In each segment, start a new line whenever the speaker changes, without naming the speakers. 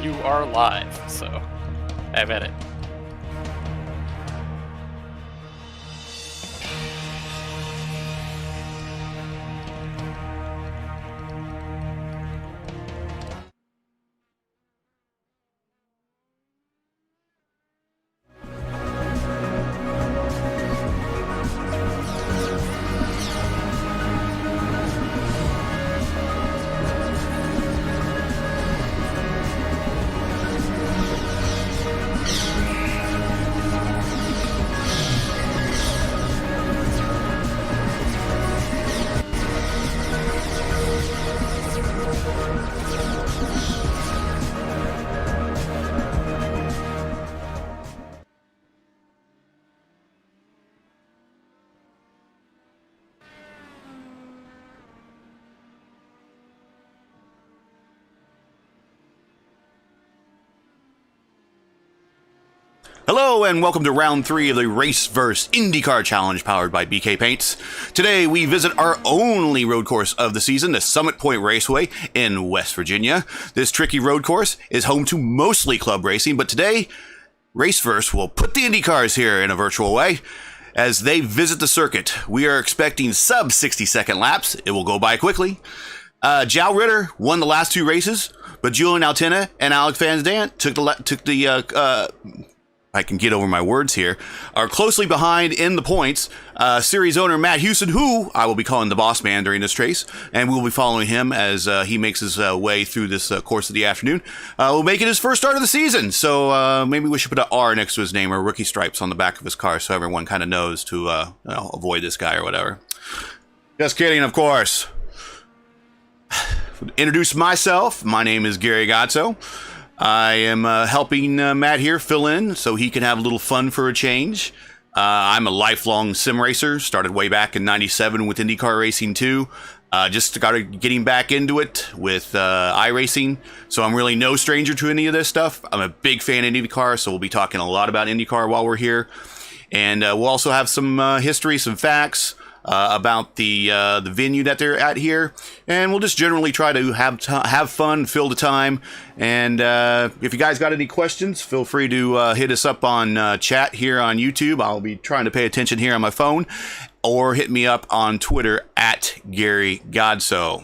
You are live, so have at it.
Hello and welcome to round 3 of the RaceVerse IndyCar Challenge powered by BK Paints. Today we visit our only road course of the season, the Summit Point Raceway in West Virginia. This tricky road course is home to mostly club racing, but today RaceVerse will put the IndyCars here in a virtual way as they visit the circuit. We are expecting sub 60-second laps. It will go by quickly. Joe Ritter won the last 2 races, but Julian Altina and Alex Van Dant took the I can get over my words here, are closely behind in the points. Series owner Matt Houston, who I will be calling the boss man during this race, and we'll be following him as he makes his way through this course of the afternoon, will make it his first start of the season. So maybe we should put an R next to his name or rookie stripes on the back of his car so everyone kind of knows to avoid this guy or whatever. Just kidding, of course. Introduce myself. My name is Gary Gazzo. I am helping Matt here fill in so he can have a little fun for a change. I'm a lifelong sim racer, started way back in 97 with IndyCar Racing 2. Just started getting back into it with iRacing, so I'm really no stranger to any of this stuff. I'm a big fan of IndyCar, so we'll be talking a lot about IndyCar while we're here. And we'll also have some history, some facts about the venue that they're at here, and we'll just generally try to have fun, fill the time. And if you guys got any questions, feel free to hit us up on chat here on YouTube. I'll be trying to pay attention here on my phone, or hit me up on Twitter at Gary Godso.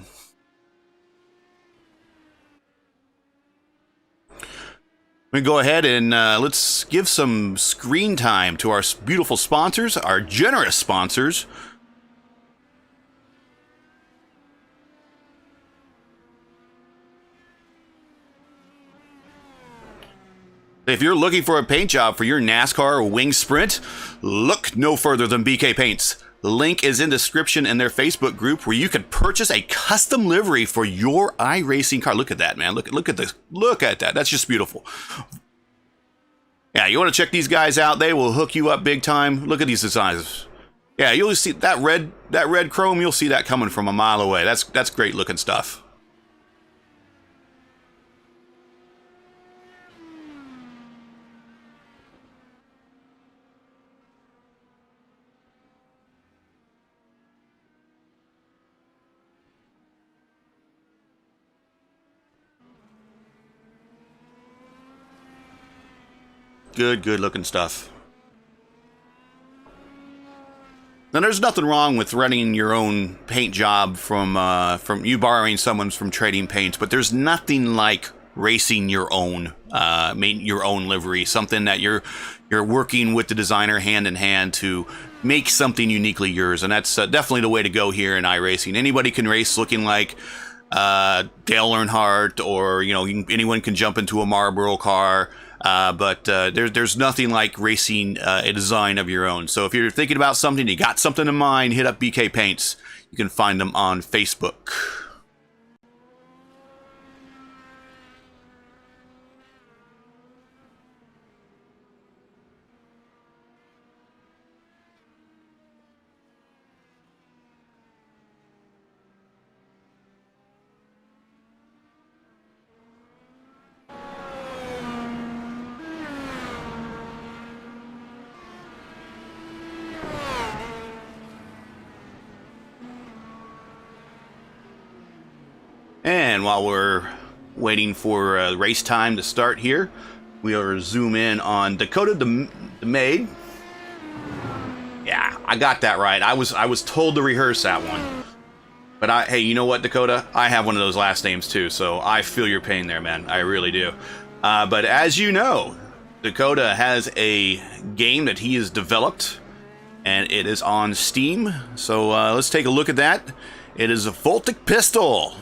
We go ahead and let's give some screen time to our beautiful sponsors, our generous sponsors. If you're looking for a paint job for your NASCAR or Wing Sprint, look no further than BK Paints. The link is in the description in their Facebook group where you can purchase a custom livery for your iRacing car. Look at that, man. Look at this. Look at that. That's just beautiful. Yeah, you want to check these guys out. They will hook you up big time. Look at these designs. Yeah, you'll see that red chrome. You'll see that coming from a mile away. That's great looking stuff. Good looking stuff. Now, there's nothing wrong with running your own paint job from you borrowing someone's from trading paints, but there's nothing like racing your own livery, something that you're working with the designer hand in hand to make something uniquely yours, and that's definitely the way to go here in iRacing. Anybody can race looking like Dale Earnhardt, or anyone can jump into a Marlboro car. But there's nothing like racing a design of your own. So if you're thinking about something, you got something in mind, hit up BK Paints. You can find them on Facebook. And while we're waiting for race time to start here. We'll zoom in on Dakota the Maid. Yeah, I got that right. I was told to rehearse that one. But hey, you know what, Dakota? I have one of those last names too, so I feel your pain there, man. I really do. But as you know, Dakota has a game that he has developed, and it is on Steam. So let's take a look at that. It is a Voltic Pistol.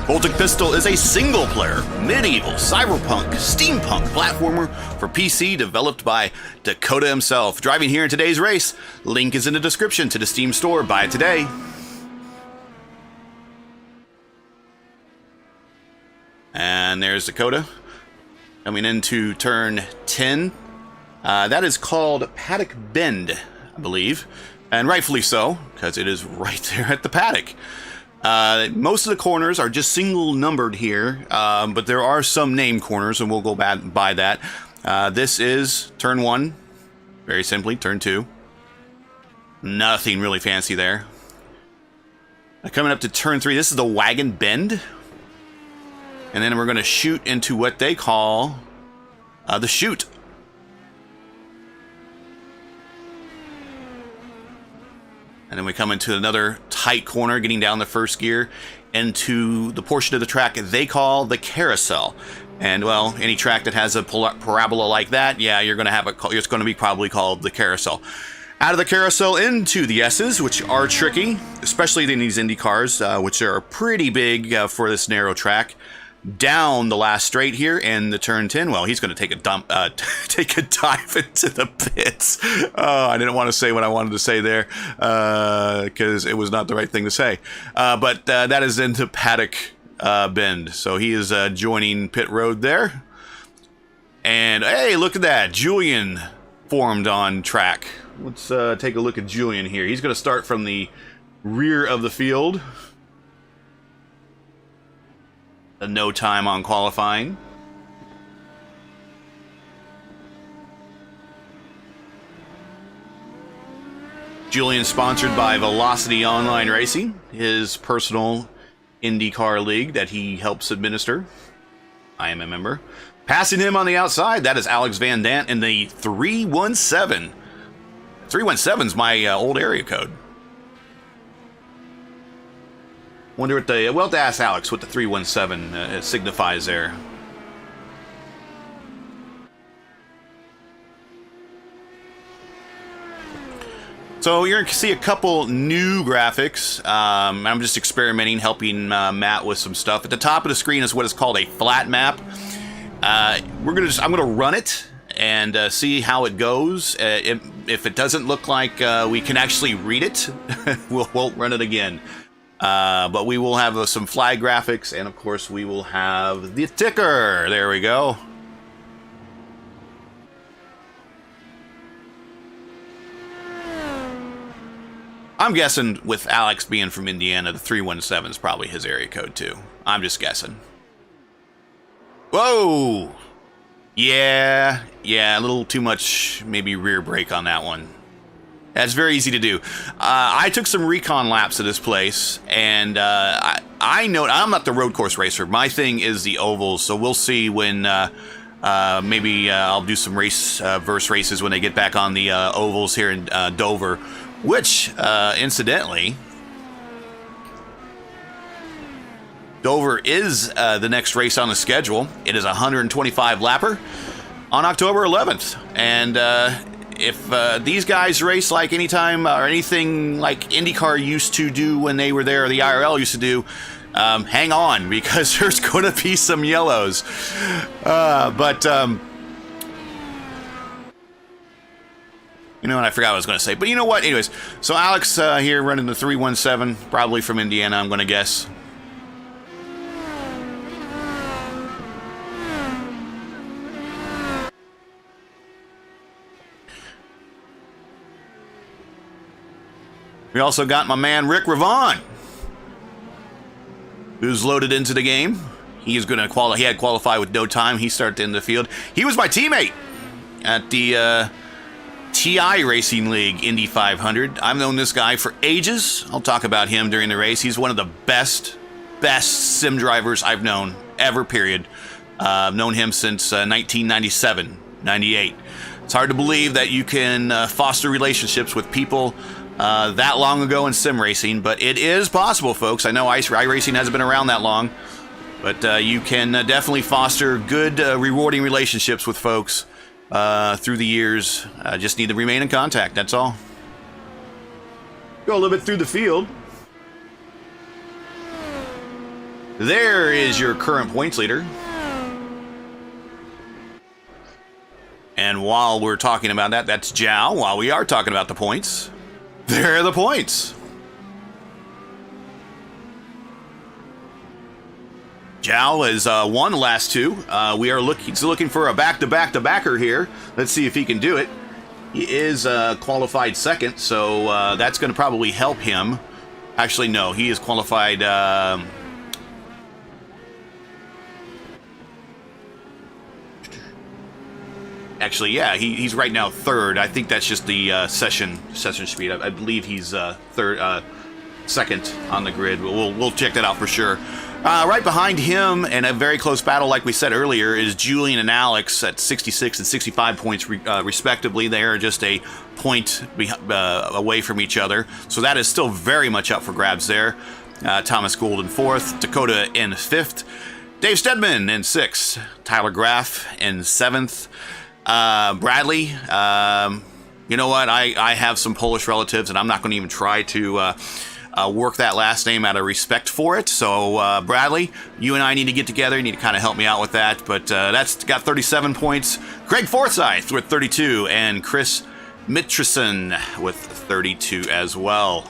Voltic Pistol is a single-player, medieval, cyberpunk, steampunk platformer for PC developed by Dakota himself. Driving here in today's race, link is in the description to the Steam store. Buy it today. And there's Dakota coming into turn 10. That is called Paddock Bend, I believe, and rightfully so, because it is right there at the paddock. Most of the corners are just single numbered here, but there are some named corners, and we'll go by that. This is turn 1, very simply, turn 2. Nothing really fancy there. Coming up to turn 3, this is the Wagon Bend. And then we're going to shoot into what they call the chute. And then we come into another tight corner, getting down the first gear into the portion of the track they call the carousel. And, well, any track that has a parabola like that, yeah, you're going to have it's going to be probably called the carousel. Out of the carousel into the S's, which are tricky, especially in these Indy cars, which are pretty big for this narrow track. Down the last straight here, and the turn 10, well, he's going to take a take a dive into the pits. Oh, I didn't want to say what I wanted to say there, because it was not the right thing to say. But that is into Paddock Bend, so he is joining pit road there. And hey, look at that, Julian formed on track. Let's take a look at Julian here. He's going to start from the rear of the field. No time on qualifying. Julian sponsored by Velocity Online Racing, his personal IndyCar league that he helps administer. I am a member. Passing him on the outside, that is Alex Van Dant in the 317. 317's my old area code. Wonder what the... Well, to ask Alex what the 317 signifies there. So you're going to see a couple new graphics. I'm just experimenting, helping Matt with some stuff. At the top of the screen is what is called a flat map. I'm going to run it and see how it goes. If it doesn't look like we can actually read it, we'll run it again. But we will have some flag graphics, and of course we will have the ticker. There we go. I'm guessing with Alex being from Indiana, the 317 is probably his area code too. I'm just guessing. Whoa! Yeah, a little too much maybe rear brake on that one. That's very easy to do. I took some recon laps of this place, and I know I'm not the road course racer. My thing is the ovals, so we'll see when maybe I'll do some RaceVerse races when they get back on the ovals here in Dover, which, incidentally, Dover is the next race on the schedule. It is a 125 lapper on October 11th, and if these guys race like anytime or anything like IndyCar used to do when they were there, or the IRL used to do, hang on, because there's going to be some yellows. But you know what, I forgot what I was going to say. But you know what? Anyways, so Alex here running the 317, probably from Indiana, I'm going to guess. We also got my man Rick Ravon, who's loaded into the game. He is going to He had qualified with no time. He started in the field. He was my teammate at the TI Racing League Indy 500. I've known this guy for ages. I'll talk about him during the race. He's one of the best sim drivers I've known ever, period. I've known him since 1997, 98. It's hard to believe that you can foster relationships with people that long ago in sim racing, but it is possible, folks. I know iRacing hasn't been around that long, but you can definitely foster good, rewarding relationships with folks through the years. Just need to remain in contact, that's all. Go a little bit through the field. There is your current points leader. And while we're talking about that, that's Zhao. While we are talking about the points, there are the points. Zhao has won the last two. He's looking for a back-to-back-to-backer here. Let's see if he can do it. He is qualified second, so that's going to probably help him. Actually, no, he is qualified... Actually, yeah, he's right now third. I think that's just the session speed. I believe he's second on the grid. We'll check that out for sure. Right behind him, and a very close battle, like we said earlier, is Julian and Alex at 66 and 65 points respectively. They are just a point away from each other, so that is still very much up for grabs there. Thomas Gould in fourth, Dakota in fifth, Dave Stedman in sixth, Tyler Graff in seventh. Bradley, you know what? I have some Polish relatives, and I'm not going to even try to work that last name out of respect for it. So, Bradley, you and I need to get together. You need to kind of help me out with that. But that's got 37 points. Craig Forsyth with 32, and Chris Mitrison with 32 as well.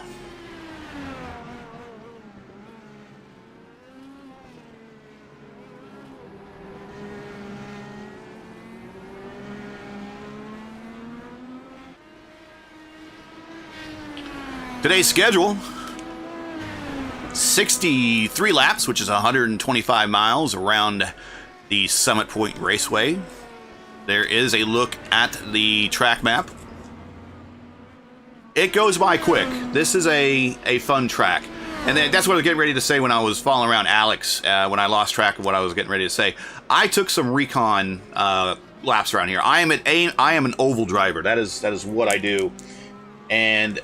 Today's schedule, 63 laps, which is 125 miles around the Summit Point Raceway. There is a look at the track map. It goes by quick. This is a fun track. And that's what I was getting ready to say when I was following around Alex, when I lost track of what I was getting ready to say. I took some recon laps around here. I am an oval driver. That is what I do. And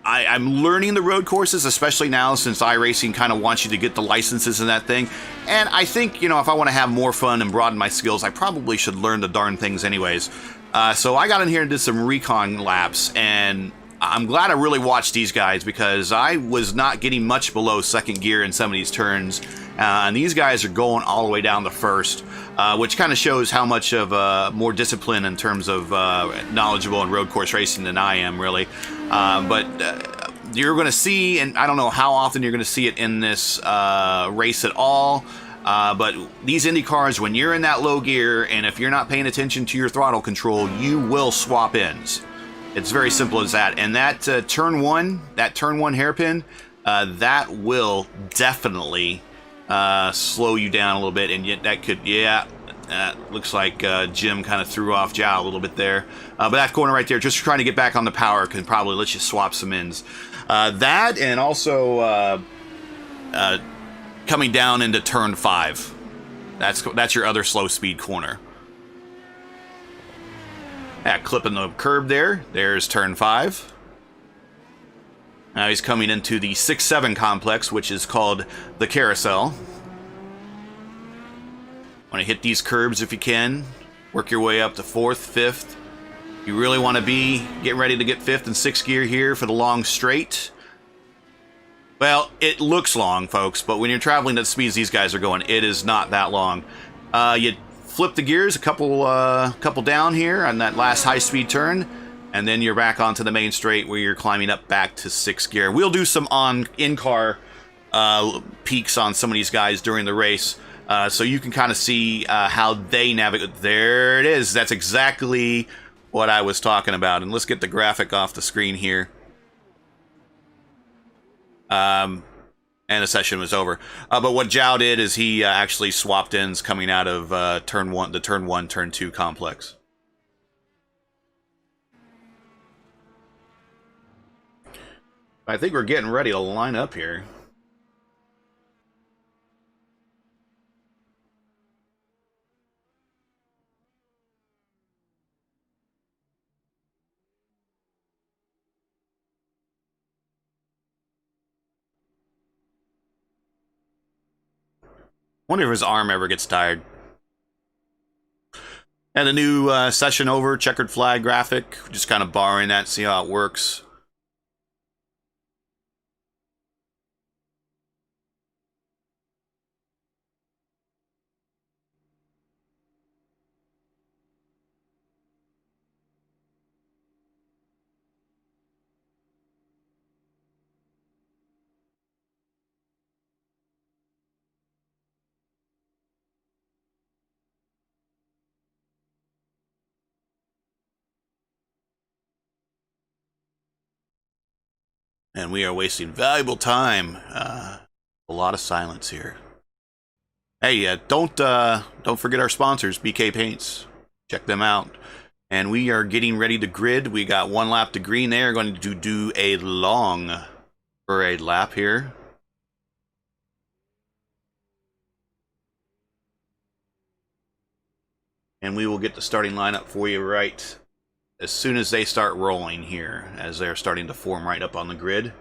I'm learning the road courses, especially now since iRacing kind of wants you to get the licenses and that thing. And I think, you know, if I want to have more fun and broaden my skills, I probably should learn the darn things anyways. So I got in here and did some recon laps, and I'm glad I really watched these guys because I was not getting much below second gear in some of these turns. And these guys are going all the way down to first, which kind of shows how much of more discipline in terms of knowledgeable in road course racing than I am, really. But you're going to see, and I don't know how often you're going to see it in this race at all, but these Indy cars, when you're in that low gear, and if you're not paying attention to your throttle control, you will swap ends. It's very simple as that. And that turn one hairpin, that will definitely slow you down a little bit, and yet that could, looks like Jim kind of threw off Zhao a little bit there. But that corner right there, just trying to get back on the power, can probably let you swap some ends. That, and also coming down into turn 5. That's your other slow speed corner. Yeah, clipping the curb there. There's turn 5. Now he's coming into the 6-7 complex, which is called the carousel. Want to hit these curbs if you can. Work your way up to 4th, 5th. You really want to be getting ready to get 5th and 6th gear here for the long straight. Well, it looks long, folks, but when you're traveling at the speeds these guys are going, it is not that long. You flip the gears a couple down here on that last high-speed turn, and then you're back onto the main straight where you're climbing up back to 6th gear. We'll do some in-car peaks on some of these guys during the race, so you can kind of see how they navigate. There it is. That's exactly what I was talking about. And let's get the graphic off the screen here. And the session was over. But what Zhao did is he actually swapped ends coming out of turn 1, the turn 1, turn 2 complex. I think we're getting ready to line up here. Wonder if his arm ever gets tired. And a new session over, checkered flag graphic. Just kind of borrowing that, see how it works. And we are wasting valuable time. A lot of silence here. Hey, don't forget our sponsors, BK Paints. Check them out. And we are getting ready to grid. We got 1 lap to green there. Going to do a long parade lap here. And we will get the starting lineup for you right as soon as they start rolling here, as they're starting to form right up on the grid.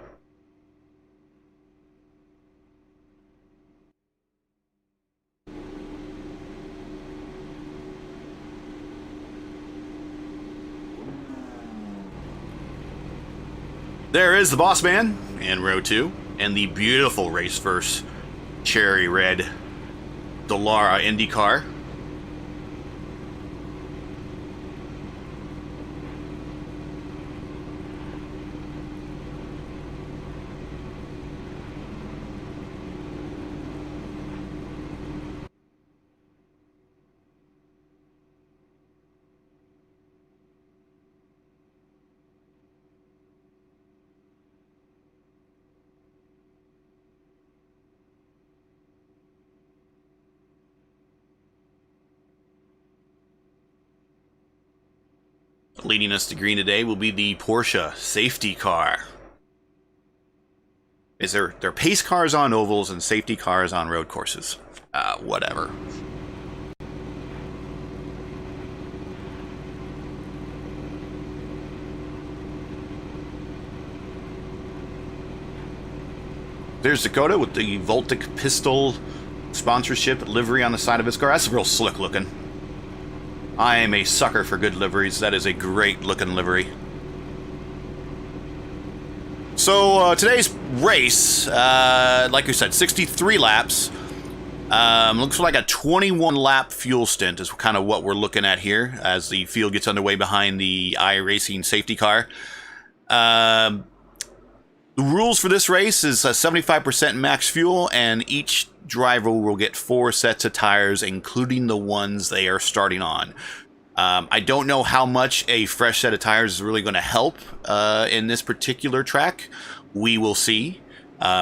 There is the boss man in row 2, and the beautiful RaceVerse cherry red Dallara IndyCar. Leading us to green today will be the Porsche safety car. There are pace cars on ovals and safety cars on road courses. Whatever. There's Dakota with the Voltic pistol sponsorship livery on the side of his car. That's real slick looking. I am a sucker for good liveries. That is a great looking livery. So today's race, like we said, 63 laps. Looks like a 21 lap fuel stint is kind of what we're looking at here as the field gets underway behind the iRacing safety car. The rules for this race is 75% max fuel, and each driver will get 4 sets of tires, including the ones they are starting on. I don't know how much a fresh set of tires is really going to help in this particular track. We will see.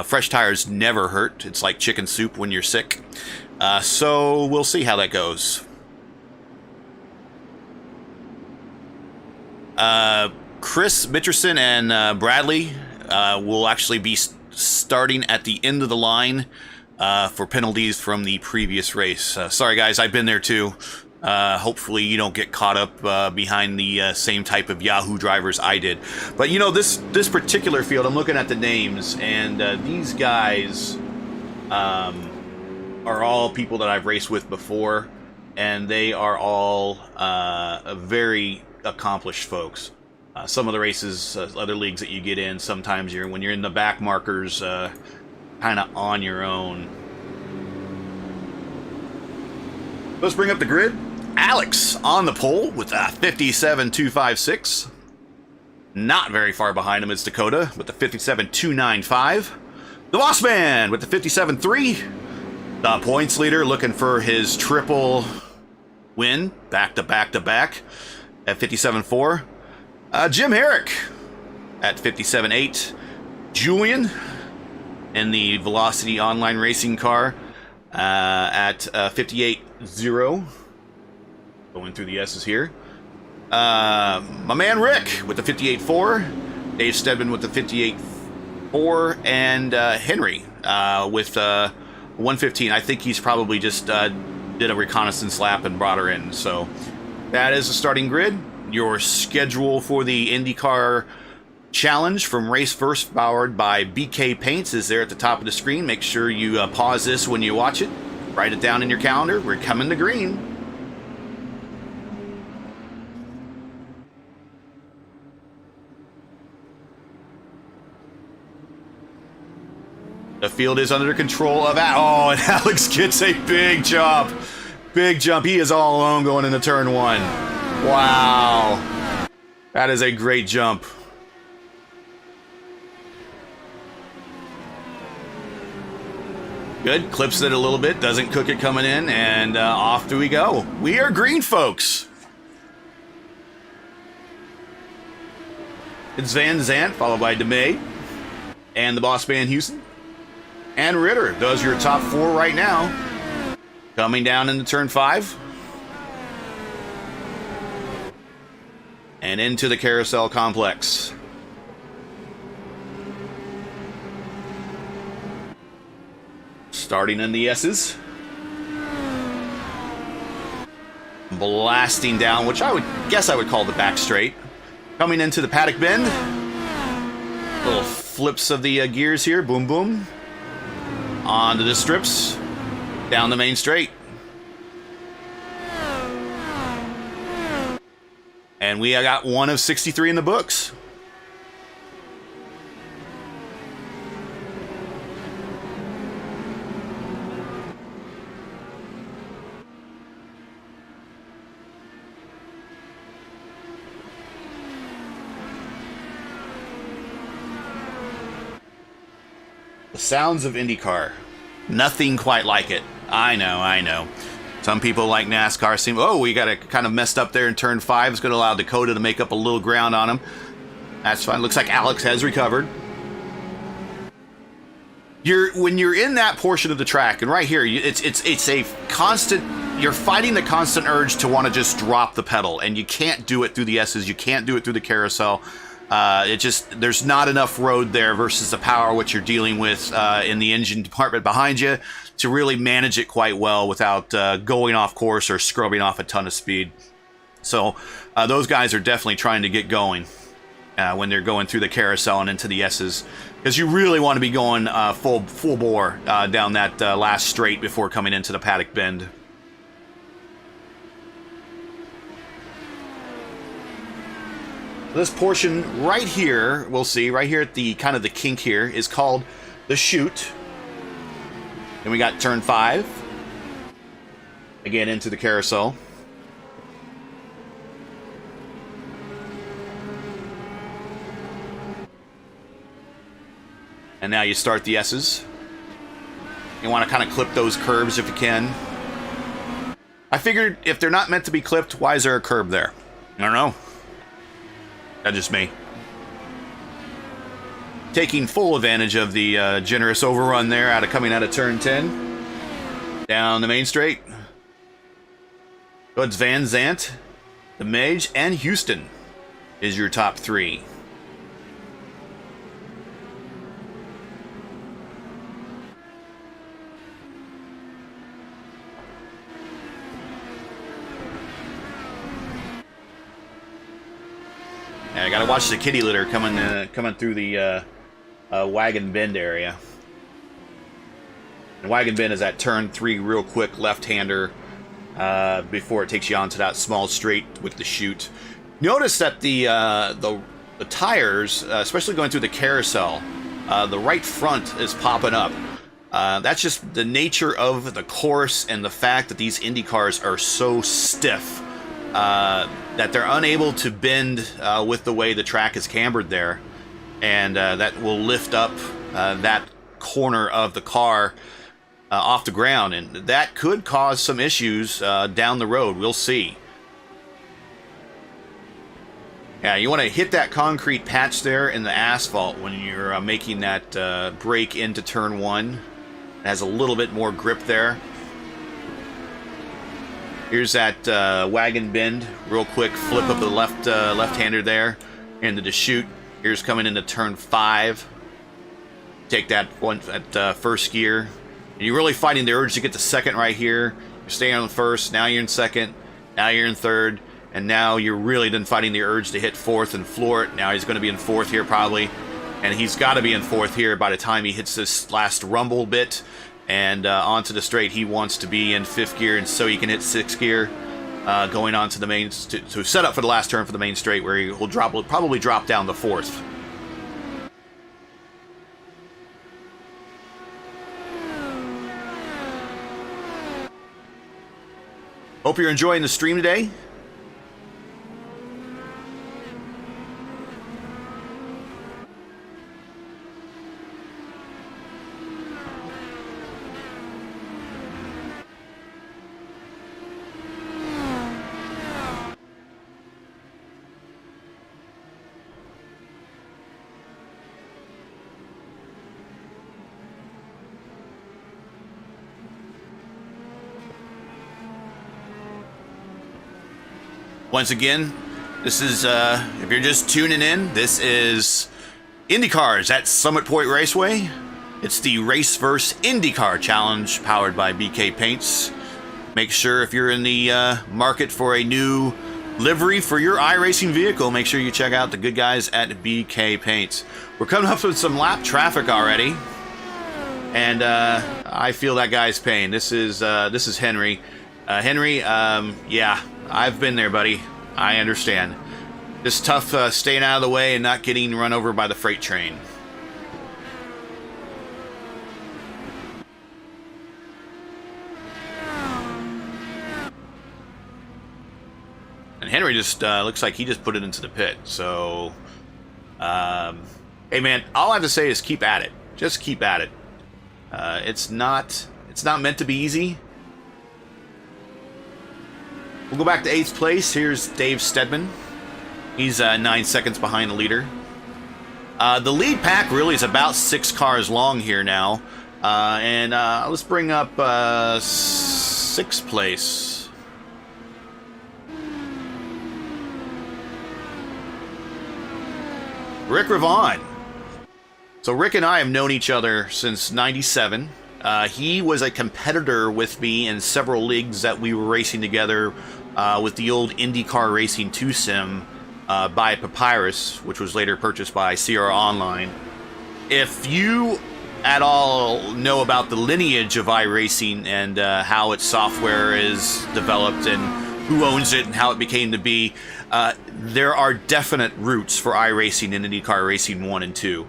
Fresh tires never hurt. It's like chicken soup when you're sick. So we'll see how that goes. Chris Mitcherson and Bradley will actually be starting at the end of the line for penalties from the previous race. Sorry guys, I've been there too. Hopefully you don't get caught up behind the same type of Yahoo drivers I did. But you know, this particular field, I'm looking at the names, and these guys are all people that I've raced with before, and they are all very accomplished folks. Some of the races, other leagues that you get in, sometimes when you're in the back markers, kind of on your own. Let's bring up the grid. Alex on the pole with a 57.256. Not very far behind him is Dakota with the 57.295. The boss man with the 57.3. The points leader looking for his triple win, back to back to back. at 57.4. Jim Herrick at 57.8. Julian in the Velocity Online Racing car at 58.0. Going through the S's here. My man Rick with the 58.4. Dave Stedman with the 58.4. And Henry with 115. I think he's probably just did a reconnaissance lap and brought her in. So that is the starting grid. Your schedule for the IndyCar Challenge from RaceVerse Powered by BK Paints is there at the top of the screen. Make sure you pause this when you watch it. Write it down in your calendar. We're coming to green. The field is under control of... Oh, and Alex gets a big jump. Big jump. He is all alone going into turn 1. Wow. That is a great jump. Good, clips it a little bit, doesn't cook it coming in, and off do we go. We are green, folks. It's Van Zandt, followed by DeMay, and the boss man Houston. And Ritter, those are your top 4 right now. Coming down into turn 5. And into the carousel complex. Starting in the S's. Blasting down, which I would guess I would call the back straight. Coming into the paddock bend. Little flips of the gears here. Boom, boom. Onto the strips. Down the main straight. And we got 1 of 63 in the books. The sounds of IndyCar. Nothing quite like it. I know. Some people like NASCAR seem... Oh, we got it kind of messed up there in turn 5. It's going to allow Dakota to make up a little ground on him. That's fine. Looks like Alex has recovered. When you're in that portion of the track, and right here, it's a constant... You're fighting the constant urge to want to just drop the pedal, and you can't do it through the S's. You can't do it through the carousel. There's not enough road there versus the power which you're dealing with in the engine department behind you to really manage it quite well without going off course or scrubbing off a ton of speed. So those guys are definitely trying to get going when they're going through the carousel and into the S's, because you really want to be going full bore down that last straight before coming into the paddock bend. This portion right here, we'll see, right here at the kind of the kink here, is called the chute. Then we got turn 5. Again, into the carousel. And now you start the S's. You want to kind of clip those curbs if you can. I figured if they're not meant to be clipped, why is there a curb there? I don't know. That's just me. Taking full advantage of the generous overrun there coming out of turn 10. Down the main straight. So it's Van Zandt, the Mage, and Houston is your top 3. I gotta watch the kitty litter coming through the wagon bend area. And wagon bend is that turn 3 real quick left-hander before it takes you onto that small straight with the chute. Notice that the tires, especially going through the carousel, the right front is popping up. That's just the nature of the course and the fact that these Indy cars are so stiff. That they're unable to bend with the way the track is cambered there, and that will lift up that corner of the car off the ground, and that could cause some issues down the road. We'll see. Yeah, you want to hit that concrete patch there in the asphalt when you're making that break into turn 1. It has a little bit more grip there. Here's that wagon bend. Real quick flip of the left-hander there into the chute. Here's coming into turn 5. Take that one at first gear. And you're really fighting the urge to get to second right here. You're staying on the first. Now you're in second. Now you're in third. And now you're really then fighting the urge to hit fourth and floor it. Now he's going to be in fourth here probably. And he's got to be in fourth here by the time he hits this last rumble bit. And onto the straight, he wants to be in 5th gear, and so he can hit 6th gear, going on to the main, to set up for the last turn for the main straight, where he will probably drop down to 4th. Hope you're enjoying the stream today. Once again, this is, if you're just tuning in, this is IndyCars at Summit Point Raceway. It's the RaceVerse IndyCar Challenge powered by BK Paints. Make sure if you're in the market for a new livery for your iRacing vehicle, make sure you check out the good guys at BK Paints. We're coming up with some lap traffic already, and I feel that guy's pain. This is Henry. Henry, yeah. I've been there, buddy. I understand. It's tough staying out of the way and not getting run over by the freight train. And Henry just looks like he just put it into the pit. So, hey man, all I have to say is keep at it. Just keep at it. It's not meant to be easy. We'll go back to 8th place. Here's Dave Stedman. He's 9 seconds behind the leader. The lead pack really is about 6 cars long here now. And let's bring up 6th place. Rick Ravon. So Rick and I have known each other since '97. He was a competitor with me in several leagues that we were racing together with the old IndyCar Racing 2 sim by Papyrus, which was later purchased by CR Online. If you at all know about the lineage of iRacing and how its software is developed and who owns it and how it became to be, there are definite roots for iRacing in IndyCar Racing 1 and 2.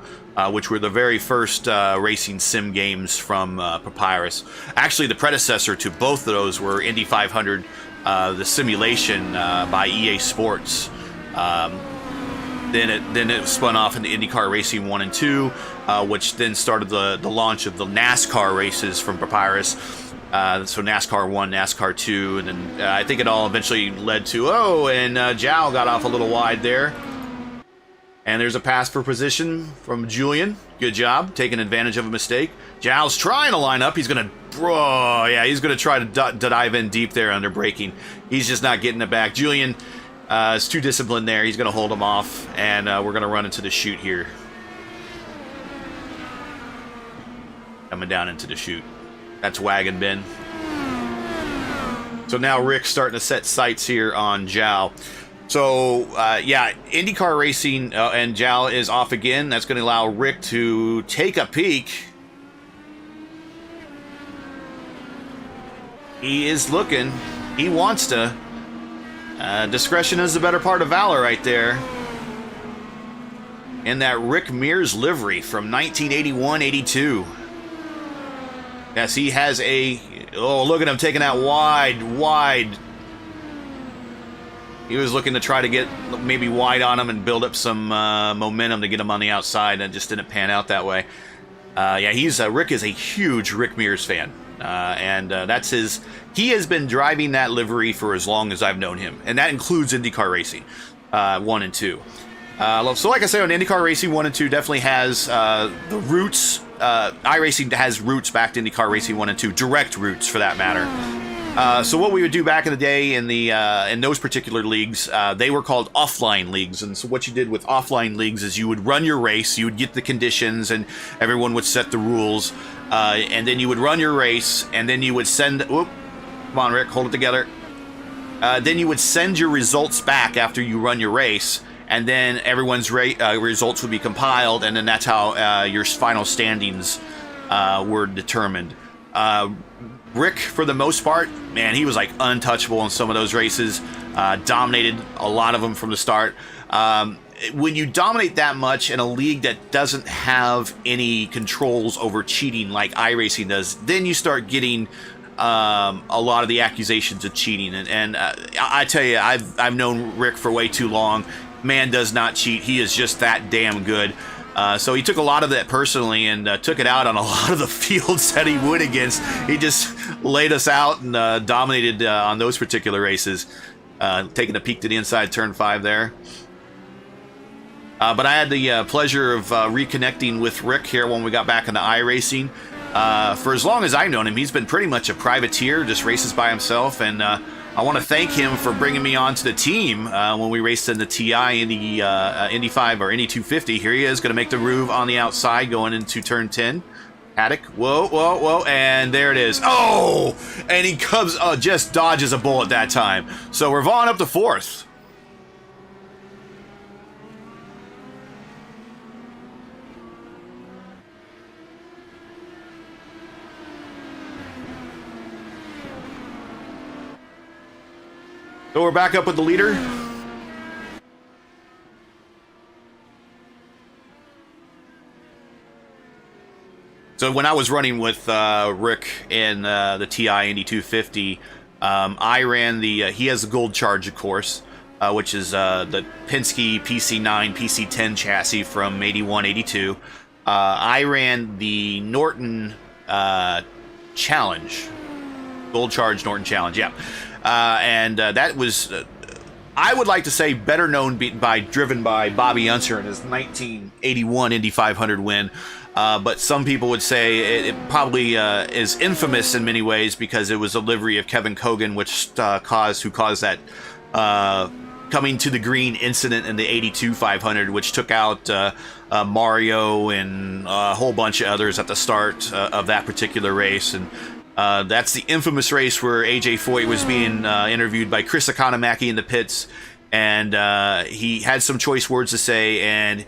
Which were the very first racing sim games from Papyrus. Actually, the predecessor to both of those were Indy 500, the simulation by EA Sports. Then it spun off into IndyCar Racing 1 and 2, which then started the launch of the NASCAR races from Papyrus. So NASCAR 1, NASCAR 2, and then I think it all eventually led to, Zhao got off a little wide there. And there's a pass for position from Julian. Good job, taking advantage of a mistake. Zhao's trying to line up. He's going to, he's going to try to dive in deep there under braking. He's just not getting it back. Julian is too disciplined there. He's going to hold him off, and we're going to run into the chute here. Coming down into the chute. That's Wagon Bin. So now Rick's starting to set sights here on Zhao. So, IndyCar Racing and Zhao is off again. That's going to allow Rick to take a peek. He is looking. He wants to. Discretion is the better part of valor right there. In that Rick Mears livery from 1981-82. Yes, he has a... Oh, look at him taking that wide. He was looking to try to get maybe wide on him and build up some momentum to get him on the outside, and it just didn't pan out that way. Rick is a huge Rick Mears fan, and that's his. He has been driving that livery for as long as I've known him, and that includes IndyCar Racing. 1 and 2. So like I say, on IndyCar Racing 1 and 2 definitely has the roots. iRacing has roots back to IndyCar Racing 1 and 2, direct roots for that matter. So what we would do back in the day in those particular leagues, they were called offline leagues. And so what you did with offline leagues is you would run your race, you would get the conditions, and everyone would set the rules. And then you would run your race, and then you would send... Whoop, come on, Rick, hold it together. Then you would send your results back after you run your race, and then everyone's results would be compiled, and then that's how your final standings were determined. Rick, for the most part, man, he was like untouchable in some of those races. Dominated a lot of them from the start. When you dominate that much in a league that doesn't have any controls over cheating like iRacing does, then you start getting a lot of the accusations of cheating. And I tell you, I've known Rick for way too long. Man does not cheat. He is just that damn good. So he took a lot of that personally and took it out on a lot of the fields that he went against. He just laid us out and dominated on those particular races. Taking a peek to the inside turn 5 there. But I had the pleasure of reconnecting with Rick here when we got back into iRacing. For as long as I've known him, he's been pretty much a privateer, just races by himself, and I want to thank him for bringing me onto the team when we raced in the TI Indy 5 or Indy 250. Here he is, going to make the move on the outside going into turn 10. Haddock, whoa, whoa, whoa, and there it is. Oh, and he comes, just dodges a bullet that time. So we're on up to 4th. So we're back up with the leader. So when I was running with Rick in the TI Indy 250, I ran the, he has the Gold Charge, of course, which is the Penske PC9, PC10 chassis from 81, 82. I ran the Norton Challenge. Gold Charge Norton Challenge, yeah. And that was, I would like to say, better known driven by Bobby Unser in his 1981 Indy 500 win. But some people would say it probably is infamous in many ways because it was a livery of Kevin Cogan, which caused that coming to the green incident in the 82 500, which took out Mario and a whole bunch of others at the start of that particular race. And that's the infamous race where AJ Foyt was being interviewed by Chris Economaki in the pits, and he had some choice words to say, and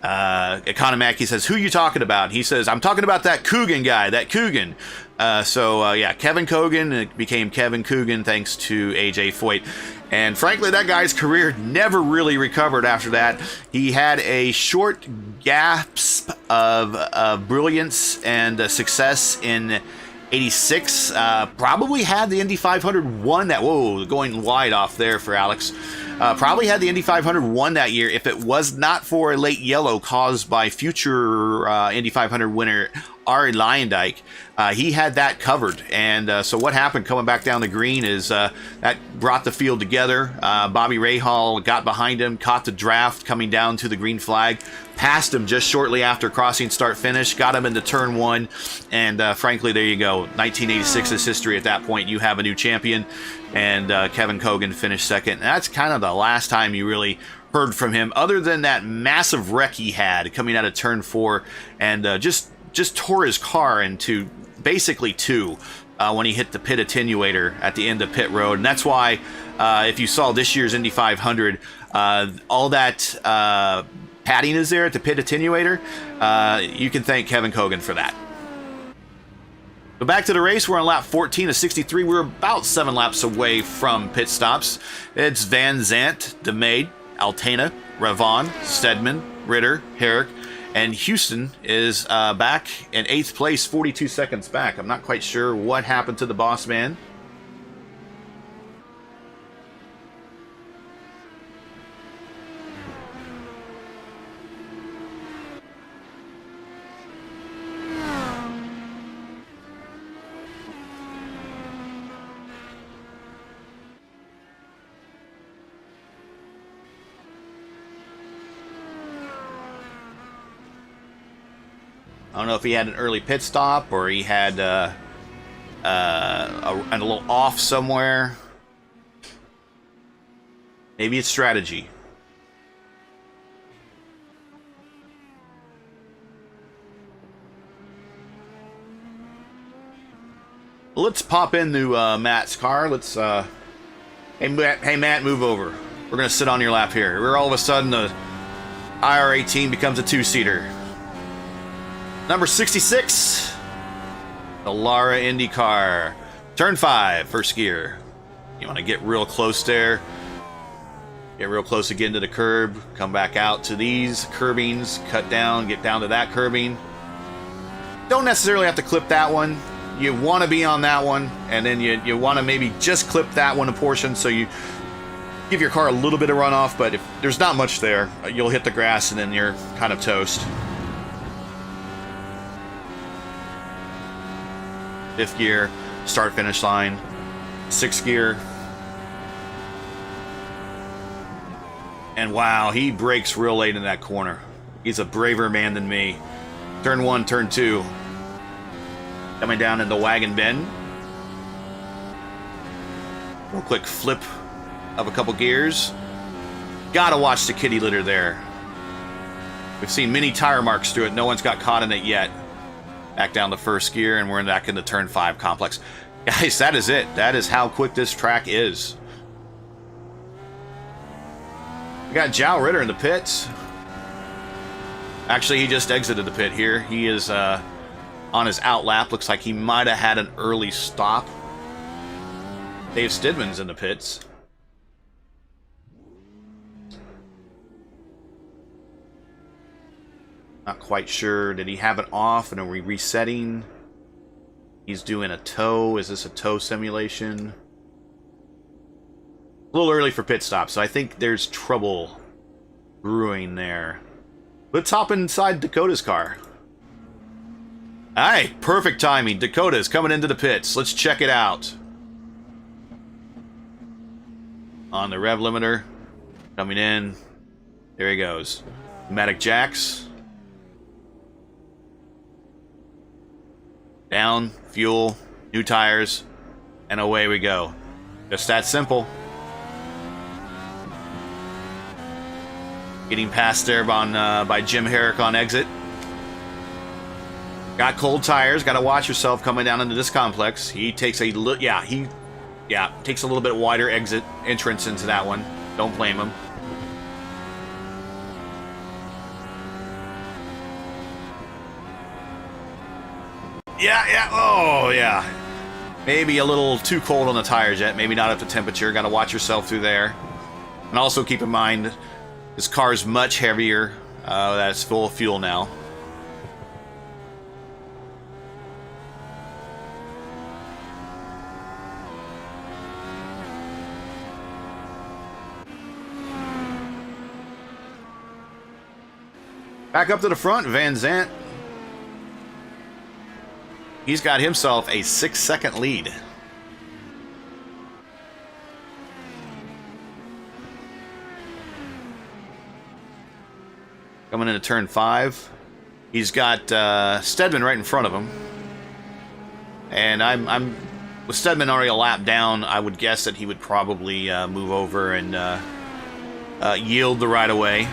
Economaki says, "Who you talking about?" He says, "I'm talking about that Coogan guy, that Coogan." Yeah, Kevin Cogan, it became Kevin Coogan thanks to AJ Foyt. And frankly, that guy's career never really recovered after that. He had a short gasp of brilliance and success in 86, probably had the Indy 500 won that. Whoa, going wide off there for Alex. Probably had the Indy 500 won that year if it was not for a late yellow caused by future Indy 500 winner Arie Luyendyk. He had that covered, and so what happened coming back down the green is that brought the field together. Bobby Rahal got behind him, caught the draft coming down to the green flag, passed him just shortly after crossing start-finish, got him into turn 1, and frankly, there you go. 1986 is history at that point. You have a new champion, and Kevin Cogan finished second. And that's kind of the last time you really heard from him, other than that massive wreck he had coming out of turn 4, and just tore his car into basically 2 when he hit the pit attenuator at the end of pit road. And that's why if you saw this year's Indy 500, all that padding is there at the pit attenuator. You can thank Kevin Cogan for that. So back to the race. We're on lap 14 of 63. We're about 7 laps away from pit stops. It's Van Zandt, DeMade, Altena, Ravon, Stedman, Ritter, Herrick, and Houston is back in 8th place, 42 seconds back. I'm not quite sure what happened to the boss man. don't know if he had an early pit stop or he had a little off somewhere. Maybe it's strategy. Let's pop into Matt's car. Let's, hey Matt, move over. We're gonna sit on your lap here. We're all of a sudden the IR18 becomes a two-seater. Number 66, the Lara IndyCar. Turn 5, first gear. You want to get real close there. Get real close again to the curb. Come back out to these curbings. Cut down, get down to that curbing. Don't necessarily have to clip that one. You want to be on that one, and then you want to maybe just clip that one a portion so you give your car a little bit of runoff, but if there's not much there, you'll hit the grass and then you're kind of toast. Fifth gear, start finish line. Sixth gear. And wow, he brakes real late in that corner. He's a braver man than me. Turn 1, turn 2. Coming down in the wagon bend. Real quick flip of a couple gears. Gotta watch the kitty litter there. We've seen many tire marks through it. No one's got caught in it yet. Back down the first gear, and we're back in the turn 5 complex. Guys, that is it. That is how quick this track is. We got Joe Ritter in the pits. Actually, he just exited the pit here. He is on his out lap. Looks like he might have had an early stop. Dave Stidman's in the pits. Not quite sure. Did he have it off and are we resetting? He's doing a tow. Is this a tow simulation? A little early for pit stop, so I think there's trouble brewing there. Let's hop inside Dakota's car. Alright, perfect timing. Dakota's coming into the pits. Let's check it out. On the rev limiter. Coming in. There he goes. Pneumatic jacks. Down, fuel, new tires, and away we go. Just that simple. Getting passed there by Jim Herrick on exit. Got cold tires. Got to watch yourself coming down into this complex. He takes a takes a little bit wider entrance into that one. Don't blame him. Oh, yeah. Maybe a little too cold on the tires yet. Maybe not up to temperature. Got to watch yourself through there. And also keep in mind, this car is much heavier. That's full of fuel now. Back up to the front, Van Zandt. He's got himself a 6-second lead. Coming into turn 5. He's got Stedman right in front of him. And I'm with Stedman already a lap down, I would guess that he would probably move over and yield the right of way.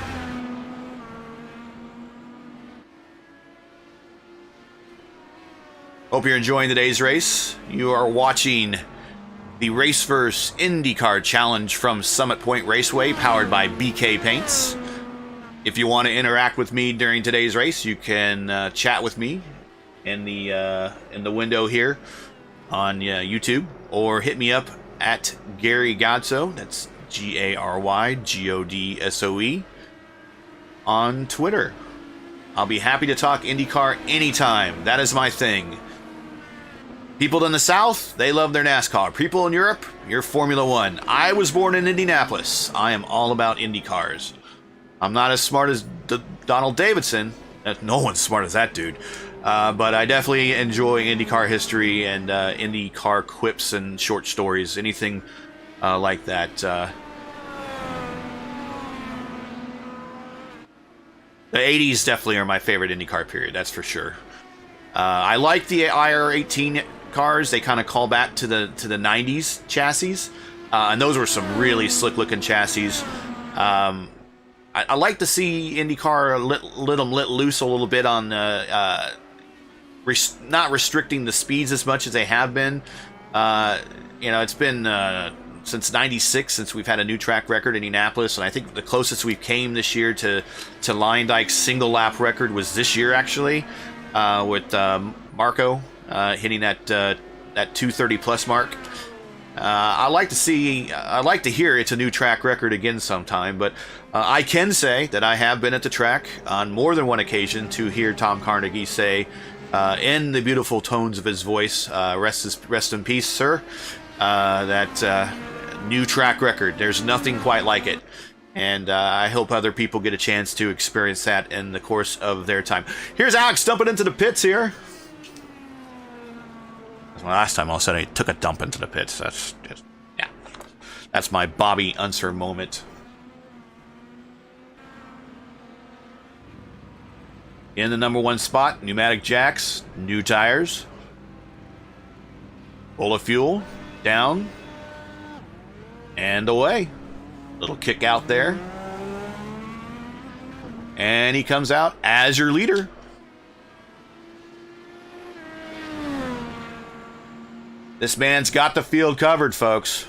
Hope you're enjoying today's race. You are watching the RaceVerse IndyCar Challenge from Summit Point Raceway, powered by BK Paints. If you want to interact with me during today's race, you can chat with me in the window here on YouTube, or hit me up at Gary Godso. That's GaryGodsoe on Twitter. I'll be happy to talk IndyCar anytime. That is my thing. People in the South, they love their NASCAR. People in Europe, you're Formula One. I was born in Indianapolis. I am all about Indy cars. I'm not as smart as Donald Davidson. No one's smart as that dude. But I definitely enjoy IndyCar history and IndyCar quips and short stories. Anything like that. The 80s definitely are my favorite IndyCar period, that's for sure. I like the IR18 cars. They kind of call back to the 90s chassis. And those were some really slick-looking chassis. I like to see IndyCar let them let loose a little bit on not restricting the speeds as much as they have been. You know, it's been since '96 since we've had a new track record in Indianapolis, and I think the closest we've came this year to Leyendijk's single lap record was this year actually, with Marco hitting that 230 plus mark. I like to hear it's a new track record again sometime, but I can say that I have been at the track on more than one occasion to hear Tom Carnegie say, in the beautiful tones of his voice, rest in peace, sir, that new track record. There's nothing quite like it. And I hope other people get a chance to experience that in the course of their time. Here's Alex dumping into the pits here. Last time all of a sudden I took a dump into the pits. That's just, yeah. That's my Bobby Unser moment. In the number 1 spot, pneumatic jacks, new tires. Full of fuel, down, and away. Little kick out there. And he comes out as your leader. This man's got the field covered, folks.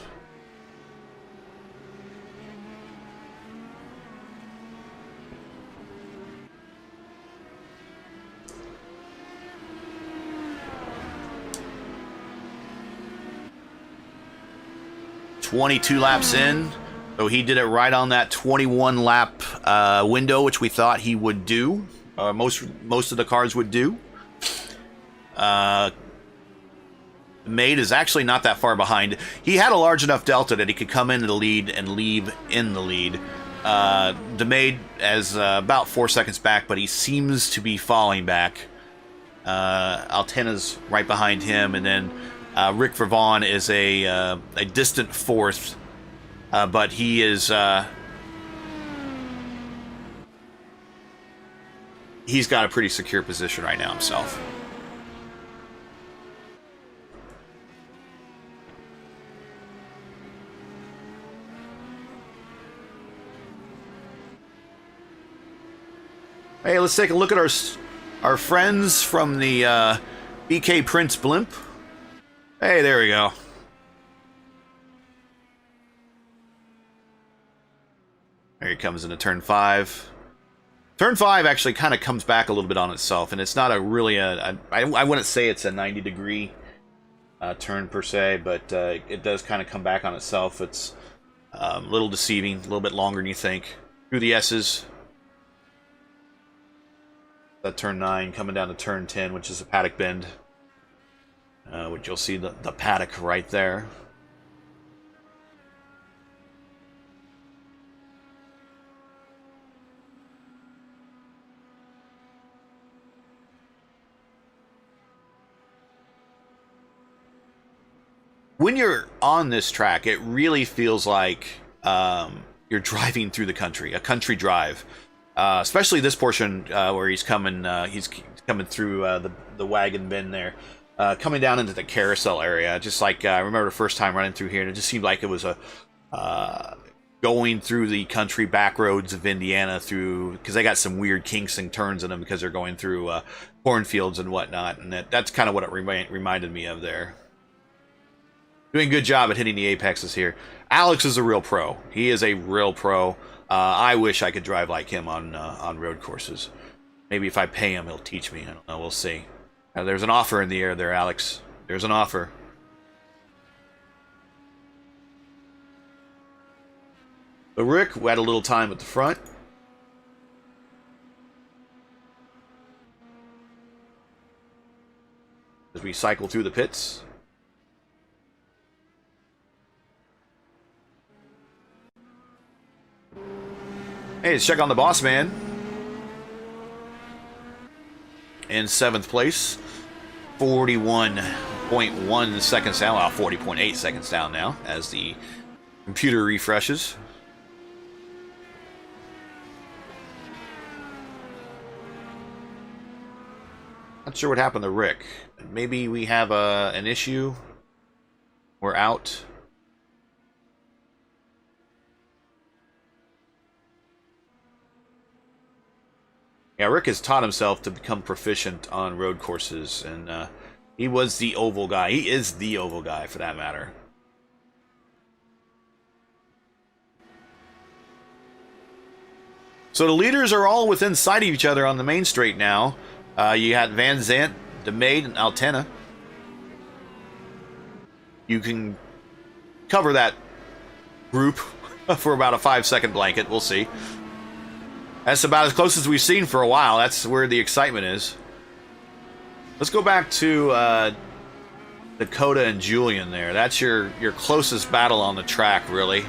"22 laps in, so he did it right on that 21 lap window, which we thought he would do. Most of the cars would do. Made is actually not that far behind. He had a large enough delta that he could come into the lead and leave in the lead. DeMade is about 4 seconds back, but he seems to be falling back. Altena's right behind him, and then Rick Vervon is a distant 4th, but he is he's got a pretty secure position right now himself. Hey, let's take a look at our friends from the BK Prince blimp. Hey, there we go. There he comes into turn 5. Turn 5 actually kind of comes back a little bit on itself, and it's not I wouldn't say it's a 90-degree turn per se, but it does kind of come back on itself. It's a little deceiving, a little bit longer than you think. Through the S's. That turn 9 coming down to turn 10, which is a paddock bend, which you'll see the paddock right there. When you're on this track, it really feels like you're driving through the country, a country drive. Especially this portion where he's coming through the wagon bend there, coming down into the carousel area. Just like I remember the first time running through here, and it just seemed like it was going through the country back roads of Indiana because they got some weird kinks and turns in them because they're going through cornfields and whatnot, and that's kind of what it reminded me of there. Doing a good job at hitting the apexes here. Alex is a real pro. He is a real pro. I wish I could drive like him on road courses. Maybe if I pay him, he'll teach me. I don't know. We'll see. There's an offer in the air there, Alex. There's an offer. But Rick, who had a little time at the front. As we cycle through the pits. Hey, let's check on the boss man. In 7th place. 41.1 seconds down. Well, 40.8 seconds down now as the computer refreshes. Not sure what happened to Rick. Maybe we have an issue. We're out. Yeah, Rick has taught himself to become proficient on road courses, and he was the oval guy. He is the oval guy, for that matter. So the leaders are all within sight of each other on the main straight now. You had Van Zandt, De Maid, and Altena. You can cover that group for about a 5-second blanket. We'll see. That's about as close as we've seen for a while. That's where the excitement is. Let's go back to Dakota and Julian there. That's your closest battle on the track, really.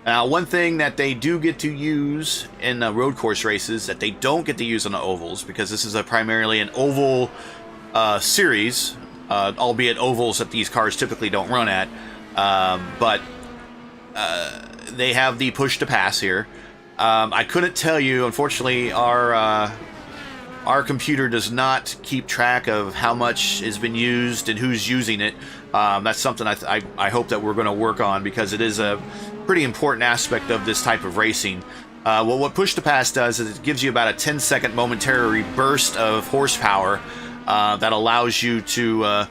Now, one thing that they do get to use in road course races that they don't get to use on the ovals, because this is primarily an oval series, albeit ovals that these cars typically don't run at, but they have the push to pass here. I couldn't tell you, unfortunately, our computer does not keep track of how much has been used and who's using it. That's something I hope that we're going to work on, because it is a pretty important aspect of this type of racing. Well, what push to pass does is it gives you about a 10-second momentary burst of horsepower that allows you to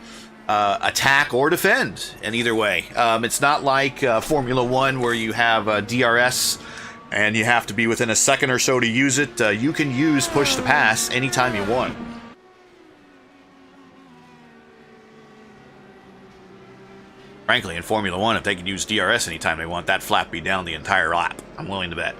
attack or defend in either way. It's not like Formula One where you have DRS and you have to be within a second or so to use it. You can use push to pass anytime you want. Frankly, in Formula One, if they could use DRS anytime they want, that flap be down the entire lap. I'm willing to bet.